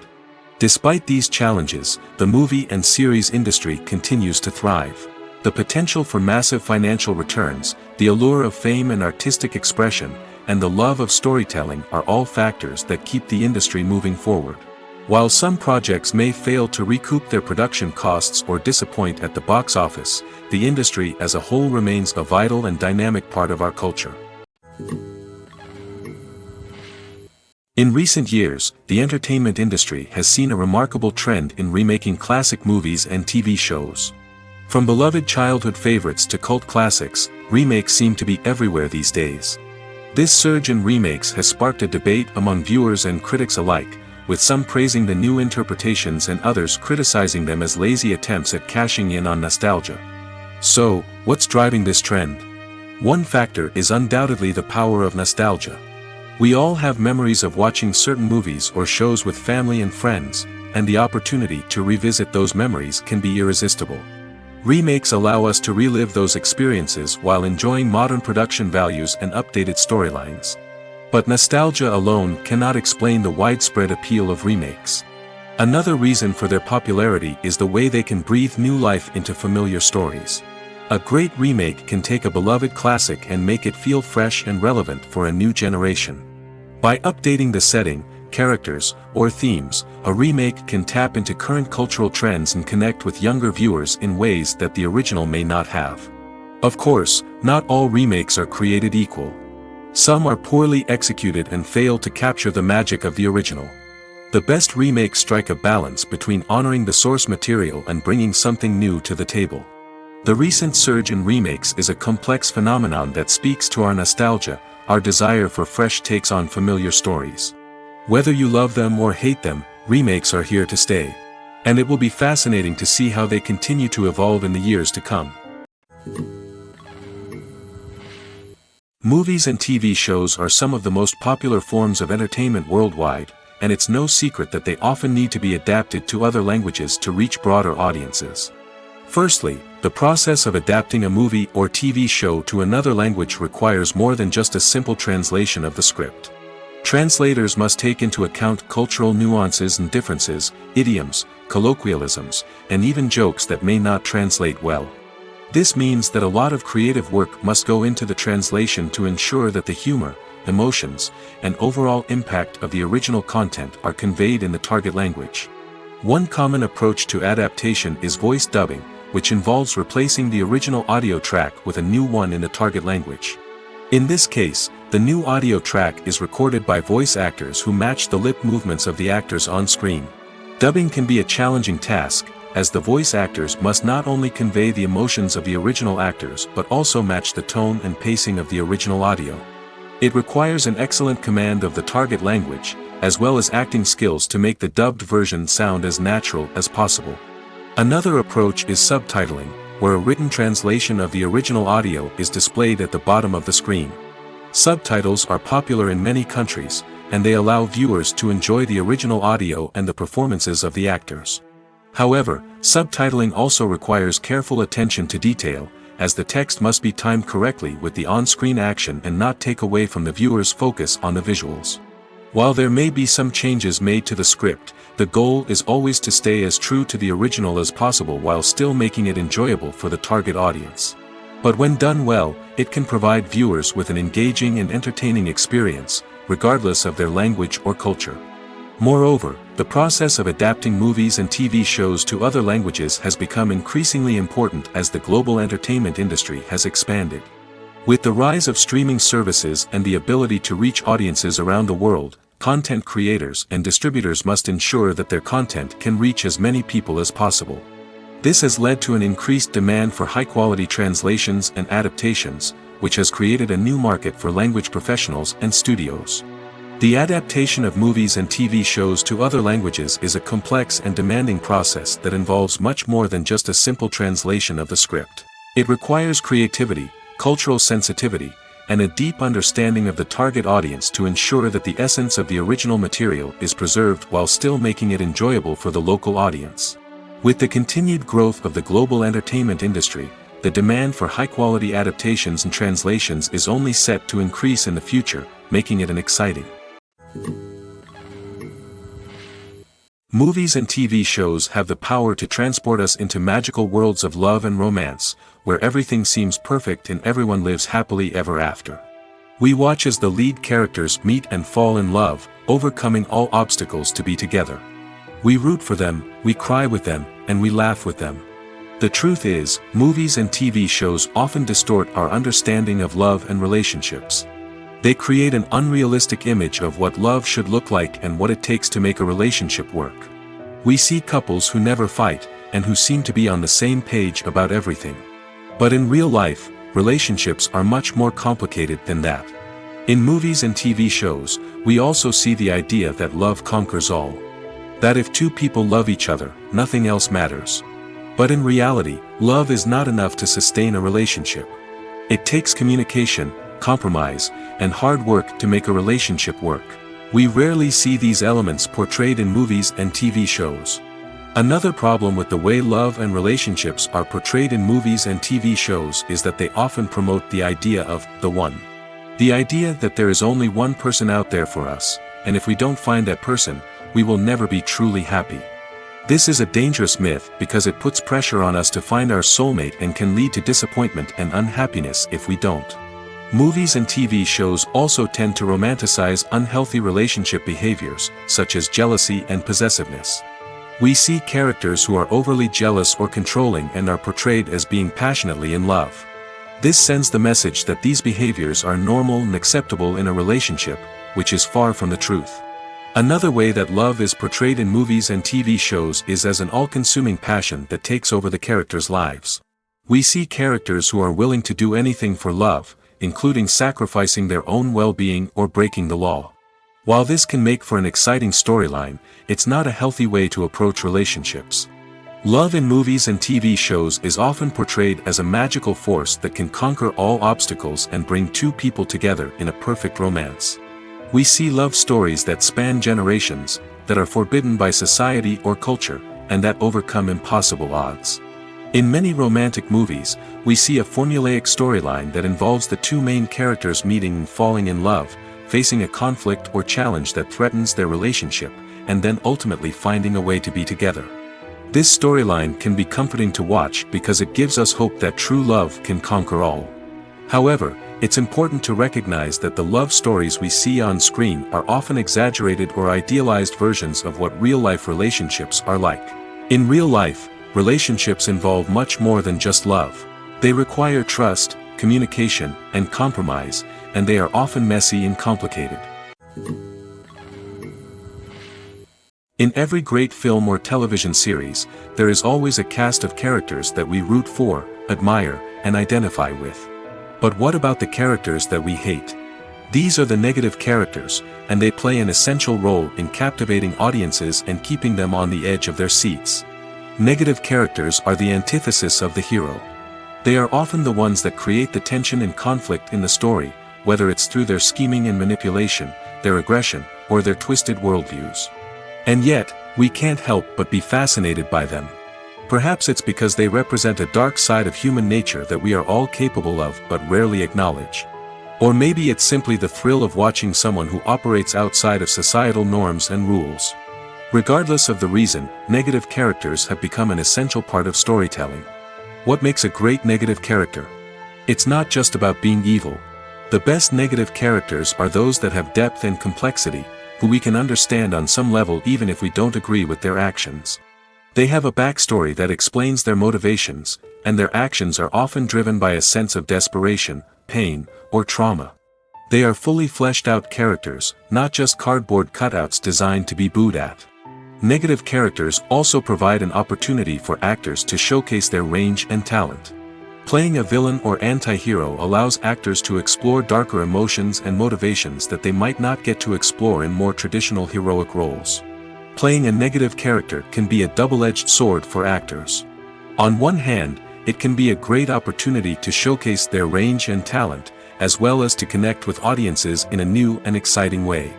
Despite these challenges, the movie and series industry continues to thrive. The potential for massive financial returns, the allure of fame and artistic expression, and the love of storytelling are all factors that keep the industry moving forward. While some projects may fail to recoup their production costs or disappoint at the box office, the industry as a whole remains a vital and dynamic part of our culture. In recent years, the entertainment industry has seen a remarkable trend in remaking classic movies and TV shows. From beloved childhood favorites to cult classics, remakes seem to be everywhere these days. This surge in remakes has sparked a debate among viewers and critics alike, with some praising the new interpretations and others criticizing them as lazy attempts at cashing in on nostalgia. So, what's driving this trend? One factor is undoubtedly the power of nostalgia. We all have memories of watching certain movies or shows with family and friends, and the opportunity to revisit those memories can be irresistible. Remakes allow us to relive those experiences while enjoying modern production values and updated storylines. But nostalgia alone cannot explain the widespread appeal of remakes. Another reason for their popularity is the way they can breathe new life into familiar stories. A great remake can take a beloved classic and make it feel fresh and relevant for a new generation. By updating the setting, characters, or themes, a remake can tap into current cultural trends and connect with younger viewers in ways that the original may not have. Of course, not all remakes are created equal. Some are poorly executed and fail to capture the magic of the original. The best remakes strike a balance between honoring the source material and bringing something new to the table. The recent surge in remakes is a complex phenomenon that speaks to our nostalgia, our desire for fresh takes on familiar stories. Whether you love them or hate them, remakes are here to stay. And it will be fascinating to see how they continue to evolve in the years to come. Movies and TV shows are some of the most popular forms of entertainment worldwide, and it's no secret that they often need to be adapted to other languages to reach broader audiences. Firstly, the process of adapting a movie or TV show to another language requires more than just a simple translation of the script. Translators must take into account cultural nuances and differences, idioms, colloquialisms, and even jokes that may not translate well. This means that a lot of creative work must go into the translation to ensure that the humor, emotions, and overall impact of the original content are conveyed in the target language. One common approach to adaptation is voice dubbing, which involves replacing the original audio track with a new one in the target language. In this case, the new audio track is recorded by voice actors who match the lip movements of the actors on screen. Dubbing can be a challenging task, as the voice actors must not only convey the emotions of the original actors but also match the tone and pacing of the original audio. It requires an excellent command of the target language, as well as acting skills to make the dubbed version sound as natural as possible. Another approach is subtitling, where a written translation of the original audio is displayed at the bottom of the screen. Subtitles are popular in many countries, and they allow viewers to enjoy the original audio and the performances of the actors. However, subtitling also requires careful attention to detail, as the text must be timed correctly with the on-screen action and not take away from the viewer's focus on the visuals. While there may be some changes made to the script, the goal is always to stay as true to the original as possible while still making it enjoyable for the target audience. But when done well, it can provide viewers with an engaging and entertaining experience, regardless of their language or culture. Moreover, the process of adapting movies and TV shows to other languages has become increasingly important as the global entertainment industry has expanded. With the rise of streaming services and the ability to reach audiences around the world, content creators and distributors must ensure that their content can reach as many people as possible. This has led to an increased demand for high-quality translations and adaptations, which has created a new market for language professionals and studios. The adaptation of movies and TV shows to other languages is a complex and demanding process that involves much more than just a simple translation of the script. It requires creativity, cultural sensitivity, and a deep understanding of the target audience to ensure that the essence of the original material is preserved while still making it enjoyable for the local audience. With the continued growth of the global entertainment industry, the demand for high-quality adaptations and translations is only set to increase in the future, making it an exciting. Movies and TV shows have the power to transport us into magical worlds of love and romance, where everything seems perfect and everyone lives happily ever after. We watch as the lead characters meet and fall in love, overcoming all obstacles to be together. We root for them, we cry with them, and we laugh with them. The truth is, movies and TV shows often distort our understanding of love and relationships. They create an unrealistic image of what love should look like and what it takes to make a relationship work. We see couples who never fight, and who seem to be on the same page about everything. But in real life, relationships are much more complicated than that. In movies and TV shows, we also see the idea that love conquers all. That if two people love each other, nothing else matters. But in reality, love is not enough to sustain a relationship. It takes communication, compromise, and hard work to make a relationship work. We rarely see these elements portrayed in movies and TV shows. Another problem with the way love and relationships are portrayed in movies and TV shows is that they often promote the idea of the one. The idea that there is only one person out there for us, and if we don't find that person, we will never be truly happy. This is a dangerous myth because it puts pressure on us to find our soulmate and can lead to disappointment and unhappiness if we don't. Movies and TV shows also tend to romanticize unhealthy relationship behaviors, such as jealousy and possessiveness. We see characters who are overly jealous or controlling and are portrayed as being passionately in love. This sends the message that these behaviors are normal and acceptable in a relationship, which is far from the truth. Another way that love is portrayed in movies and TV shows is as an all-consuming passion that takes over the characters' lives. We see characters who are willing to do anything for love, including sacrificing their own well-being or breaking the law. While this can make for an exciting storyline, it's not a healthy way to approach relationships. Love in movies and TV shows is often portrayed as a magical force that can conquer all obstacles and bring two people together in a perfect romance. We see love stories that span generations, that are forbidden by society or culture, and that overcome impossible odds. In many romantic movies, we see a formulaic storyline that involves the two main characters meeting and falling in love, facing a conflict or challenge that threatens their relationship, and then ultimately finding a way to be together. This storyline can be comforting to watch because it gives us hope that true love can conquer all. However, it's important to recognize that the love stories we see on screen are often exaggerated or idealized versions of what real-life relationships are like. In real life, relationships involve much more than just love. They require trust, communication, and compromise, and they are often messy and complicated. In every great film or television series, there is always a cast of characters that we root for, admire, and identify with. But what about the characters that we hate? These are the negative characters, and they play an essential role in captivating audiences and keeping them on the edge of their seats. Negative characters are the antithesis of the hero. They are often the ones that create the tension and conflict in the story, whether it's through their scheming and manipulation, their aggression, or their twisted worldviews. And yet, we can't help but be fascinated by them. Perhaps it's because they represent a dark side of human nature that we are all capable of but rarely acknowledge. Or maybe it's simply the thrill of watching someone who operates outside of societal norms and rules. Regardless of the reason, negative characters have become an essential part of storytelling. What makes a great negative character? It's not just about being evil. The best negative characters are those that have depth and complexity, who we can understand on some level even if we don't agree with their actions. They have a backstory that explains their motivations, and their actions are often driven by a sense of desperation, pain, or trauma. They are fully fleshed out characters, not just cardboard cutouts designed to be booed at. Negative characters also provide an opportunity for actors to showcase their range and talent. Playing a villain or anti-hero allows actors to explore darker emotions and motivations that they might not get to explore in more traditional heroic roles. Playing a negative character can be a double-edged sword for actors. On one hand, it can be a great opportunity to showcase their range and talent, as well as to connect with audiences in a new and exciting way.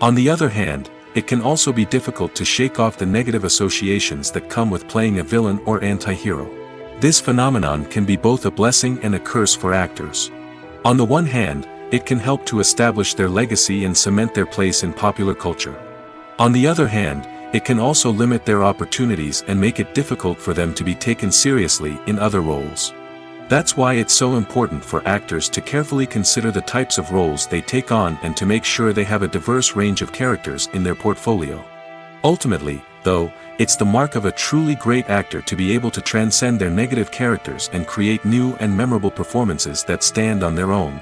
On the other hand, it can also be difficult to shake off the negative associations that come with playing a villain or anti-hero. This phenomenon can be both a blessing and a curse for actors. On the one hand, it can help to establish their legacy and cement their place in popular culture. On the other hand, it can also limit their opportunities and make it difficult for them to be taken seriously in other roles. That's why it's so important for actors to carefully consider the types of roles they take on and to make sure they have a diverse range of characters in their portfolio. Ultimately, though, it's the mark of a truly great actor to be able to transcend their negative characters and create new and memorable performances that stand on their own.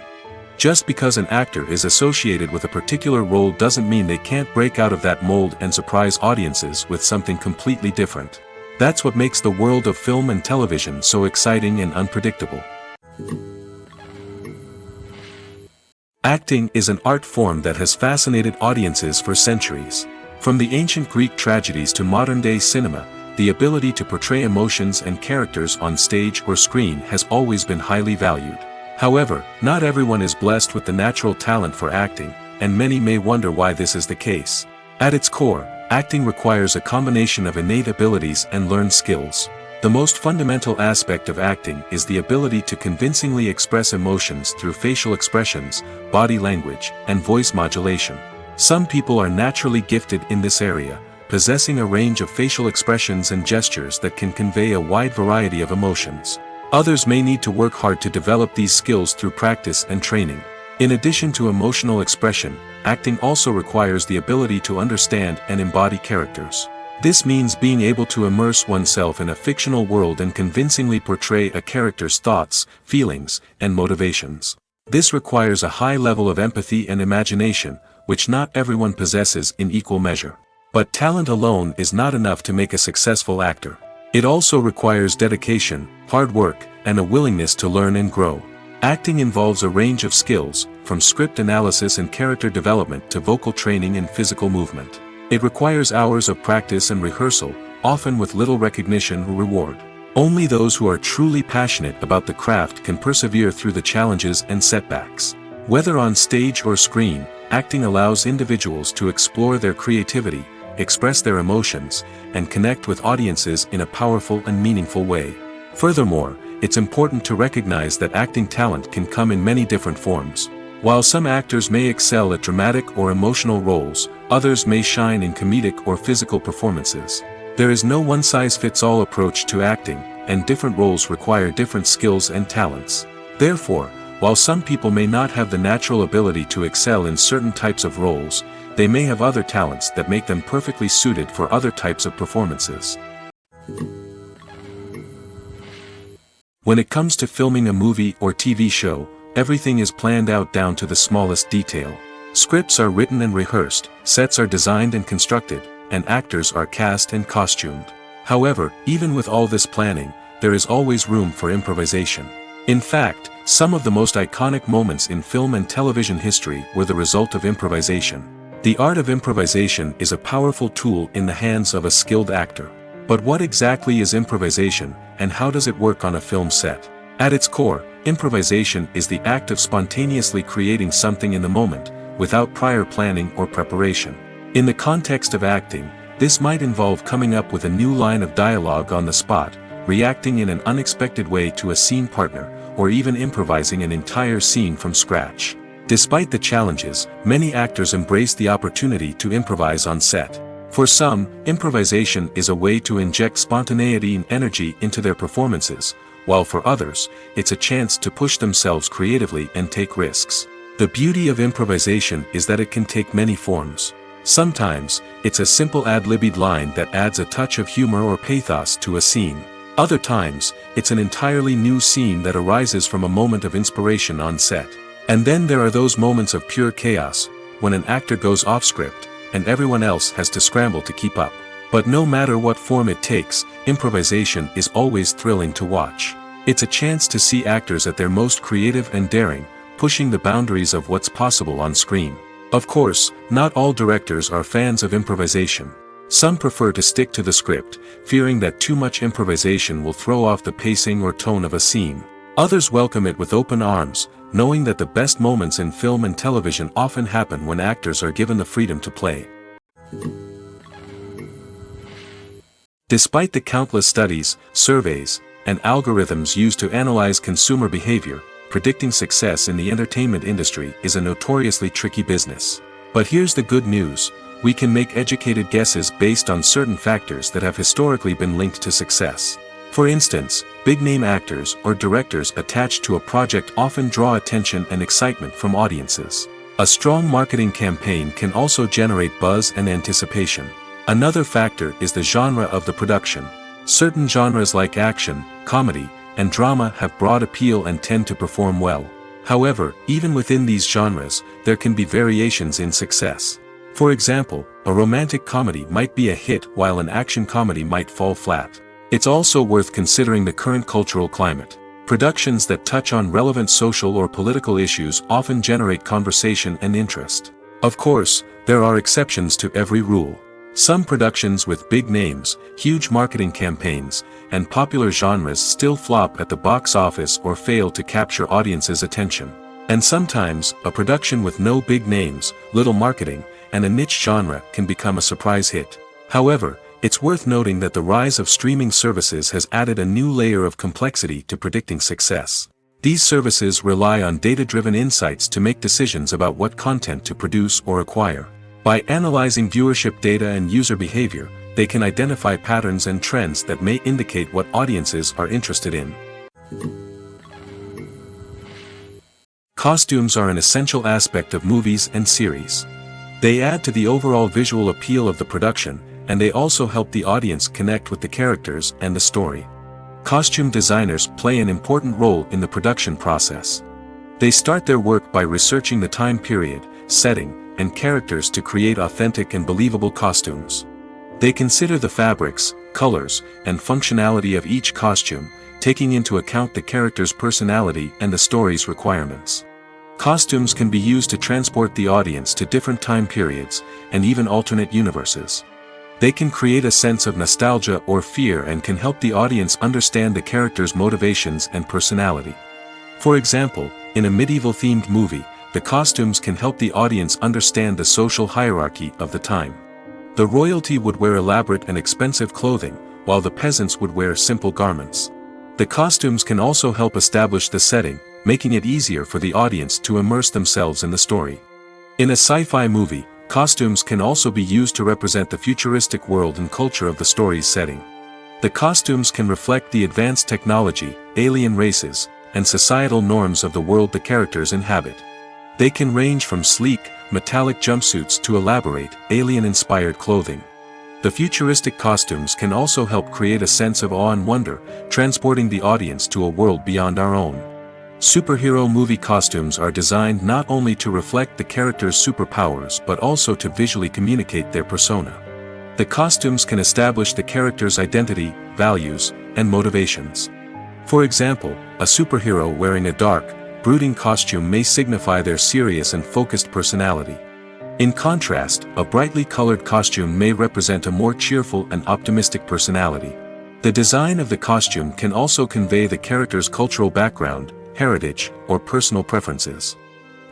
Just because an actor is associated with a particular role doesn't mean they can't break out of that mold and surprise audiences with something completely different. That's what makes the world of film and television so exciting and unpredictable. Acting is an art form that has fascinated audiences for centuries. From the ancient Greek tragedies to modern-day cinema, the ability to portray emotions and characters on stage or screen has always been highly valued. However, not everyone is blessed with the natural talent for acting, and many may wonder why this is the case. At its core, acting requires a combination of innate abilities and learned skills. The most fundamental aspect of acting is the ability to convincingly express emotions through facial expressions, body language, and voice modulation. Some people are naturally gifted in this area, possessing a range of facial expressions and gestures that can convey a wide variety of emotions. Others may need to work hard to develop these skills through practice and training. In addition to emotional expression, acting also requires the ability to understand and embody characters. This means being able to immerse oneself in a fictional world and convincingly portray a character's thoughts, feelings, and motivations. This requires a high level of empathy and imagination, which not everyone possesses in equal measure. But talent alone is not enough to make a successful actor. It also requires dedication, hard work, and a willingness to learn and grow. Acting involves a range of skills, from script analysis and character development to vocal training and physical movement. It requires hours of practice and rehearsal, often with little recognition or reward. Only those who are truly passionate about the craft can persevere through the challenges and setbacks. Whether on stage or screen, acting allows individuals to explore their creativity, express their emotions, and connect with audiences in a powerful and meaningful way. Furthermore, it's important to recognize that acting talent can come in many different forms. While some actors may excel at dramatic or emotional roles, others may shine in comedic or physical performances. There is no one-size-fits-all approach to acting, and different roles require different skills and talents. Therefore, while some people may not have the natural ability to excel in certain types of roles, they may have other talents that make them perfectly suited for other types of performances. When it comes to filming a movie or TV show, everything is planned out down to the smallest detail. Scripts are written and rehearsed, sets are designed and constructed, and actors are cast and costumed. However, even with all this planning, there is always room for improvisation. In fact, some of the most iconic moments in film and television history were the result of improvisation. The art of improvisation is a powerful tool in the hands of a skilled actor. But what exactly is improvisation, and how does it work on a film set? At its core, improvisation is the act of spontaneously creating something in the moment, without prior planning or preparation. In the context of acting, this might involve coming up with a new line of dialogue on the spot, reacting in an unexpected way to a scene partner, or even improvising an entire scene from scratch. Despite the challenges, many actors embrace the opportunity to improvise on set. For some, improvisation is a way to inject spontaneity and energy into their performances, while for others, it's a chance to push themselves creatively and take risks. The beauty of improvisation is that it can take many forms. Sometimes, it's a simple ad-libbed line that adds a touch of humor or pathos to a scene. Other times, it's an entirely new scene that arises from a moment of inspiration on set. And then there are those moments of pure chaos, when an actor goes off script, and everyone else has to scramble to keep up. But no matter what form it takes, improvisation is always thrilling to watch. It's a chance to see actors at their most creative and daring, pushing the boundaries of what's possible on screen. Of course, not all directors are fans of improvisation. Some prefer to stick to the script, fearing that too much improvisation will throw off the pacing or tone of a scene. Others welcome it with open arms, knowing that the best moments in film and television often happen when actors are given the freedom to play. Despite the countless studies, surveys, and algorithms used to analyze consumer behavior, predicting success in the entertainment industry is a notoriously tricky business. But here's the good news: we can make educated guesses based on certain factors that have historically been linked to success. For instance, big-name actors or directors attached to a project often draw attention and excitement from audiences. A strong marketing campaign can also generate buzz and anticipation. Another factor is the genre of the production. Certain genres like action, comedy, and drama have broad appeal and tend to perform well. However, even within these genres, there can be variations in success. For example, a romantic comedy might be a hit while an action comedy might fall flat. It's also worth considering the current cultural climate. Productions that touch on relevant social or political issues often generate conversation and interest. Of course, there are exceptions to every rule. Some productions with big names, huge marketing campaigns, and popular genres still flop at the box office or fail to capture audiences' attention. And sometimes, a production with no big names, little marketing, and a niche genre can become a surprise hit. However, it's worth noting that the rise of streaming services has added a new layer of complexity to predicting success. These services rely on data-driven insights to make decisions about what content to produce or acquire. By analyzing viewership data and user behavior, they can identify patterns and trends that may indicate what audiences are interested in. Costumes are an essential aspect of movies and series. They add to the overall visual appeal of the production, and they also help the audience connect with the characters and the story. Costume designers play an important role in the production process. They start their work by researching the time period, setting, and characters to create authentic and believable costumes. They consider the fabrics, colors, and functionality of each costume, taking into account the character's personality and the story's requirements. Costumes can be used to transport the audience to different time periods, and even alternate universes. They can create a sense of nostalgia or fear and can help the audience understand the character's motivations and personality. For example, in a medieval-themed movie, the costumes can help the audience understand the social hierarchy of the time. The royalty would wear elaborate and expensive clothing, while the peasants would wear simple garments. The costumes can also help establish the setting, making it easier for the audience to immerse themselves in the story. In a sci-fi movie, costumes can also be used to represent the futuristic world and culture of the story's setting. The costumes can reflect the advanced technology, alien races, and societal norms of the world the characters inhabit. They can range from sleek, metallic jumpsuits to elaborate, alien-inspired clothing. The futuristic costumes can also help create a sense of awe and wonder, transporting the audience to a world beyond our own. Superhero movie costumes are designed not only to reflect the character's superpowers but also to visually communicate their persona. The costumes can establish the character's identity, values, and motivations. For example, a superhero wearing a dark, brooding costume may signify their serious and focused personality. In contrast, a brightly colored costume may represent a more cheerful and optimistic personality. The design of the costume can also convey the character's cultural background, heritage, or personal preferences.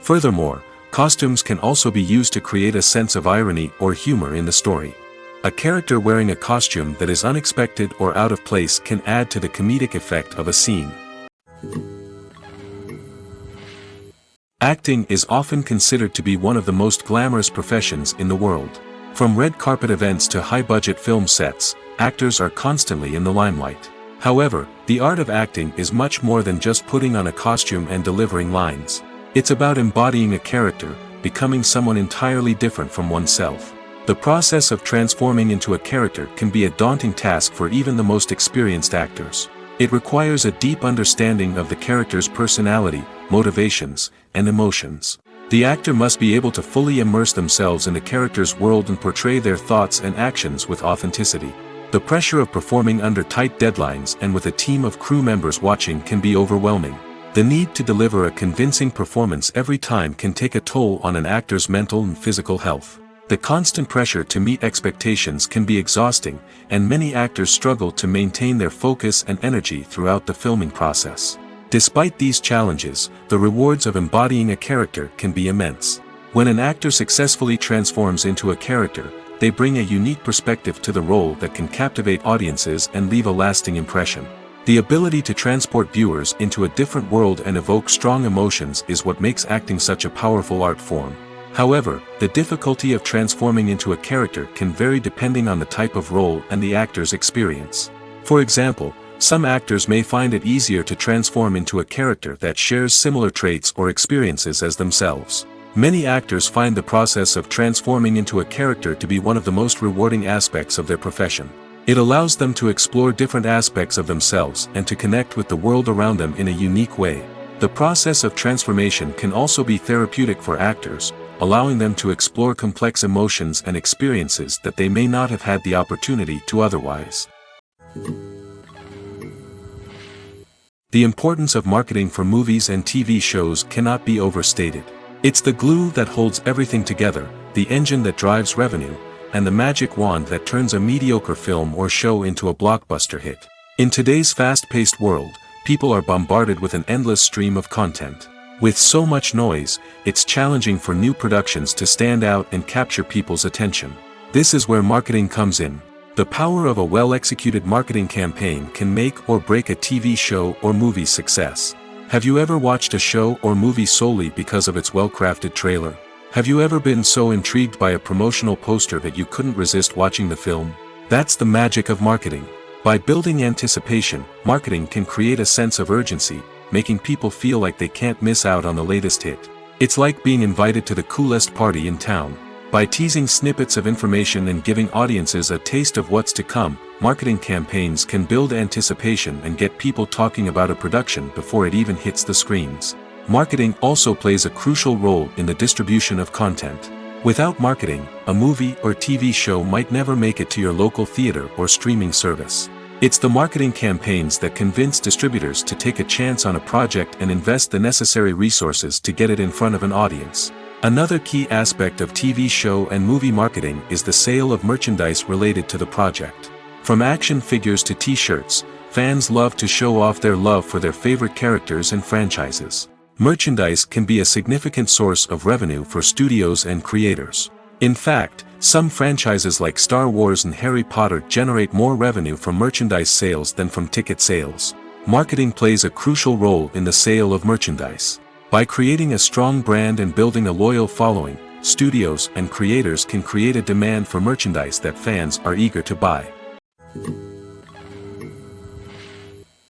Furthermore, costumes can also be used to create a sense of irony or humor in the story. A character wearing a costume that is unexpected or out of place can add to the comedic effect of a scene. Acting is often considered to be one of the most glamorous professions in the world. From red carpet events to high-budget film sets, actors are constantly in the limelight. However, the art of acting is much more than just putting on a costume and delivering lines. It's about embodying a character, becoming someone entirely different from oneself. The process of transforming into a character can be a daunting task for even the most experienced actors. It requires a deep understanding of the character's personality, motivations, and emotions. The actor must be able to fully immerse themselves in the character's world and portray their thoughts and actions with authenticity. The pressure of performing under tight deadlines and with a team of crew members watching can be overwhelming. The need to deliver a convincing performance every time can take a toll on an actor's mental and physical health. The constant pressure to meet expectations can be exhausting, and many actors struggle to maintain their focus and energy throughout the filming process. Despite these challenges, the rewards of embodying a character can be immense. When an actor successfully transforms into a character, they bring a unique perspective to the role that can captivate audiences and leave a lasting impression. The ability to transport viewers into a different world and evoke strong emotions is what makes acting such a powerful art form. However, the difficulty of transforming into a character can vary depending on the type of role and the actor's experience. For example, some actors may find it easier to transform into a character that shares similar traits or experiences as themselves. Many actors find the process of transforming into a character to be one of the most rewarding aspects of their profession. It allows them to explore different aspects of themselves and to connect with the world around them in a unique way. The process of transformation can also be therapeutic for actors, allowing them to explore complex emotions and experiences that they may not have had the opportunity to otherwise. The importance of marketing for movies and TV shows cannot be overstated. It's the glue that holds everything together, the engine that drives revenue, and the magic wand that turns a mediocre film or show into a blockbuster hit. In today's fast-paced world, people are bombarded with an endless stream of content. With so much noise, it's challenging for new productions to stand out and capture people's attention. This is where marketing comes in. The power of a well-executed marketing campaign can make or break a TV show or movie's success. Have you ever watched a show or movie solely because of its well-crafted trailer? Have you ever been so intrigued by a promotional poster that you couldn't resist watching the film? That's the magic of marketing. By building anticipation, marketing can create a sense of urgency, making people feel like they can't miss out on the latest hit. It's like being invited to the coolest party in town. By teasing snippets of information and giving audiences a taste of what's to come, marketing campaigns can build anticipation and get people talking about a production before it even hits the screens. Marketing also plays a crucial role in the distribution of content. Without marketing, a movie or TV show might never make it to your local theater or streaming service. It's the marketing campaigns that convince distributors to take a chance on a project and invest the necessary resources to get it in front of an audience. Another key aspect of TV show and movie marketing is the sale of merchandise related to the project. From action figures to t-shirts, fans love to show off their love for their favorite characters and franchises. Merchandise can be a significant source of revenue for studios and creators. In fact, some franchises like Star Wars and Harry Potter generate more revenue from merchandise sales than from ticket sales. Marketing plays a crucial role in the sale of merchandise. By creating a strong brand and building a loyal following, studios and creators can create a demand for merchandise that fans are eager to buy.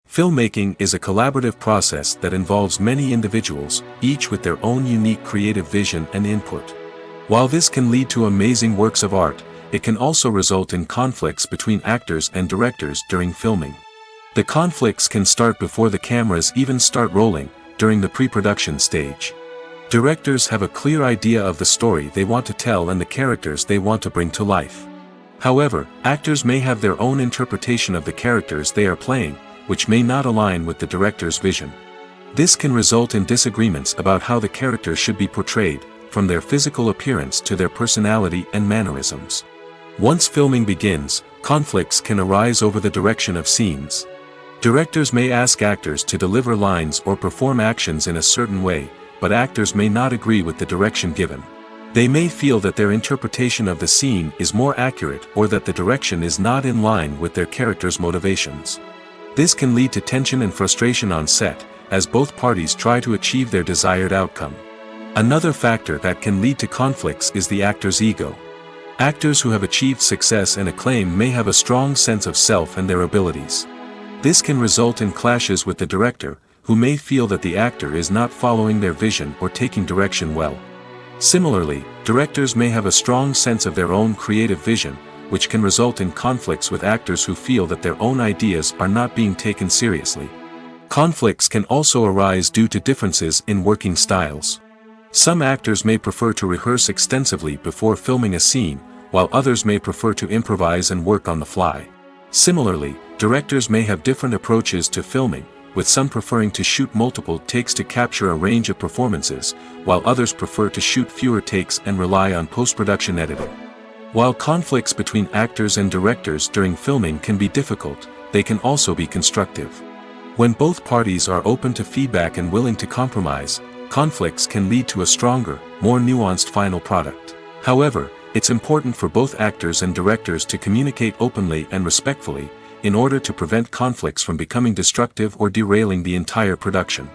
Filmmaking is a collaborative process that involves many individuals, each with their own unique creative vision and input. While this can lead to amazing works of art, it can also result in conflicts between actors and directors during filming. The conflicts can start before the cameras even start rolling, during the pre-production stage. Directors have a clear idea of the story they want to tell and the characters they want to bring to life. However, actors may have their own interpretation of the characters they are playing, which may not align with the director's vision. This can result in disagreements about how the character should be portrayed, from their physical appearance to their personality and mannerisms. Once filming begins, conflicts can arise over the direction of scenes. Directors may ask actors to deliver lines or perform actions in a certain way, but actors may not agree with the direction given. They may feel that their interpretation of the scene is more accurate or that the direction is not in line with their character's motivations. This can lead to tension and frustration on set, as both parties try to achieve their desired outcome. Another factor that can lead to conflicts is the actor's ego. Actors who have achieved success and acclaim may have a strong sense of self and their abilities. This can result in clashes with the director, who may feel that the actor is not following their vision or taking direction well. Similarly, directors may have a strong sense of their own creative vision, which can result in conflicts with actors who feel that their own ideas are not being taken seriously. Conflicts can also arise due to differences in working styles. Some actors may prefer to rehearse extensively before filming a scene, while others may prefer to improvise and work on the fly. Similarly, directors may have different approaches to filming, with some preferring to shoot multiple takes to capture a range of performances, while others prefer to shoot fewer takes and rely on post-production editing. While conflicts between actors and directors during filming can be difficult, they can also be constructive. When both parties are open to feedback and willing to compromise, conflicts can lead to a stronger, more nuanced final product. However, it's important for both actors and directors to communicate openly and respectfully, in order to prevent conflicts from becoming destructive or derailing the entire production.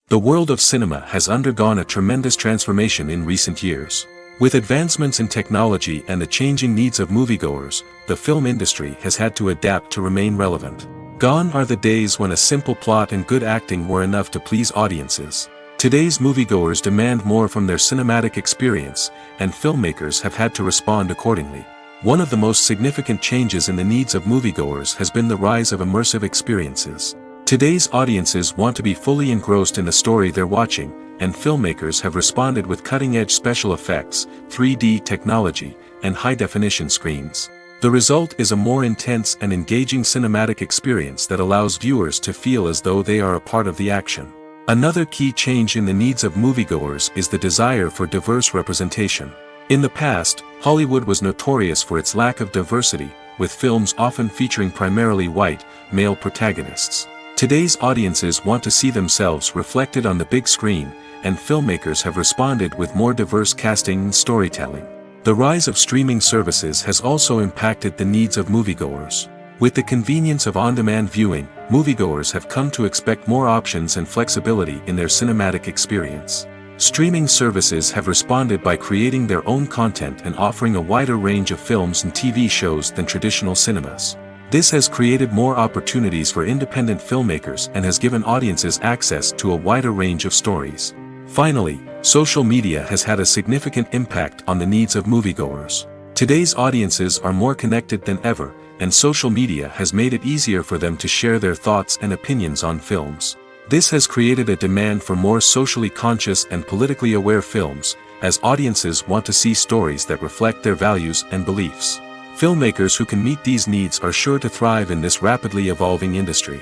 The world of cinema has undergone a tremendous transformation in recent years. With advancements in technology and the changing needs of moviegoers, the film industry has had to adapt to remain relevant. Gone are the days when a simple plot and good acting were enough to please audiences. Today's moviegoers demand more from their cinematic experience, and filmmakers have had to respond accordingly. One of the most significant changes in the needs of moviegoers has been the rise of immersive experiences. Today's audiences want to be fully engrossed in the story they're watching, and filmmakers have responded with cutting-edge special effects, 3D technology, and high-definition screens. The result is a more intense and engaging cinematic experience that allows viewers to feel as though they are a part of the action. Another key change in the needs of moviegoers is the desire for diverse representation. In the past, Hollywood was notorious for its lack of diversity, with films often featuring primarily white, male protagonists. Today's audiences want to see themselves reflected on the big screen, and filmmakers have responded with more diverse casting and storytelling. The rise of streaming services has also impacted the needs of moviegoers. With the convenience of on-demand viewing, moviegoers have come to expect more options and flexibility in their cinematic experience. Streaming services have responded by creating their own content and offering a wider range of films and TV shows than traditional cinemas. This has created more opportunities for independent filmmakers and has given audiences access to a wider range of stories. Finally, social media has had a significant impact on the needs of moviegoers. Today's audiences are more connected than ever, and social media has made it easier for them to share their thoughts and opinions on films. This has created a demand for more socially conscious and politically aware films, as audiences want to see stories that reflect their values and beliefs. Filmmakers who can meet these needs are sure to thrive in this rapidly evolving industry.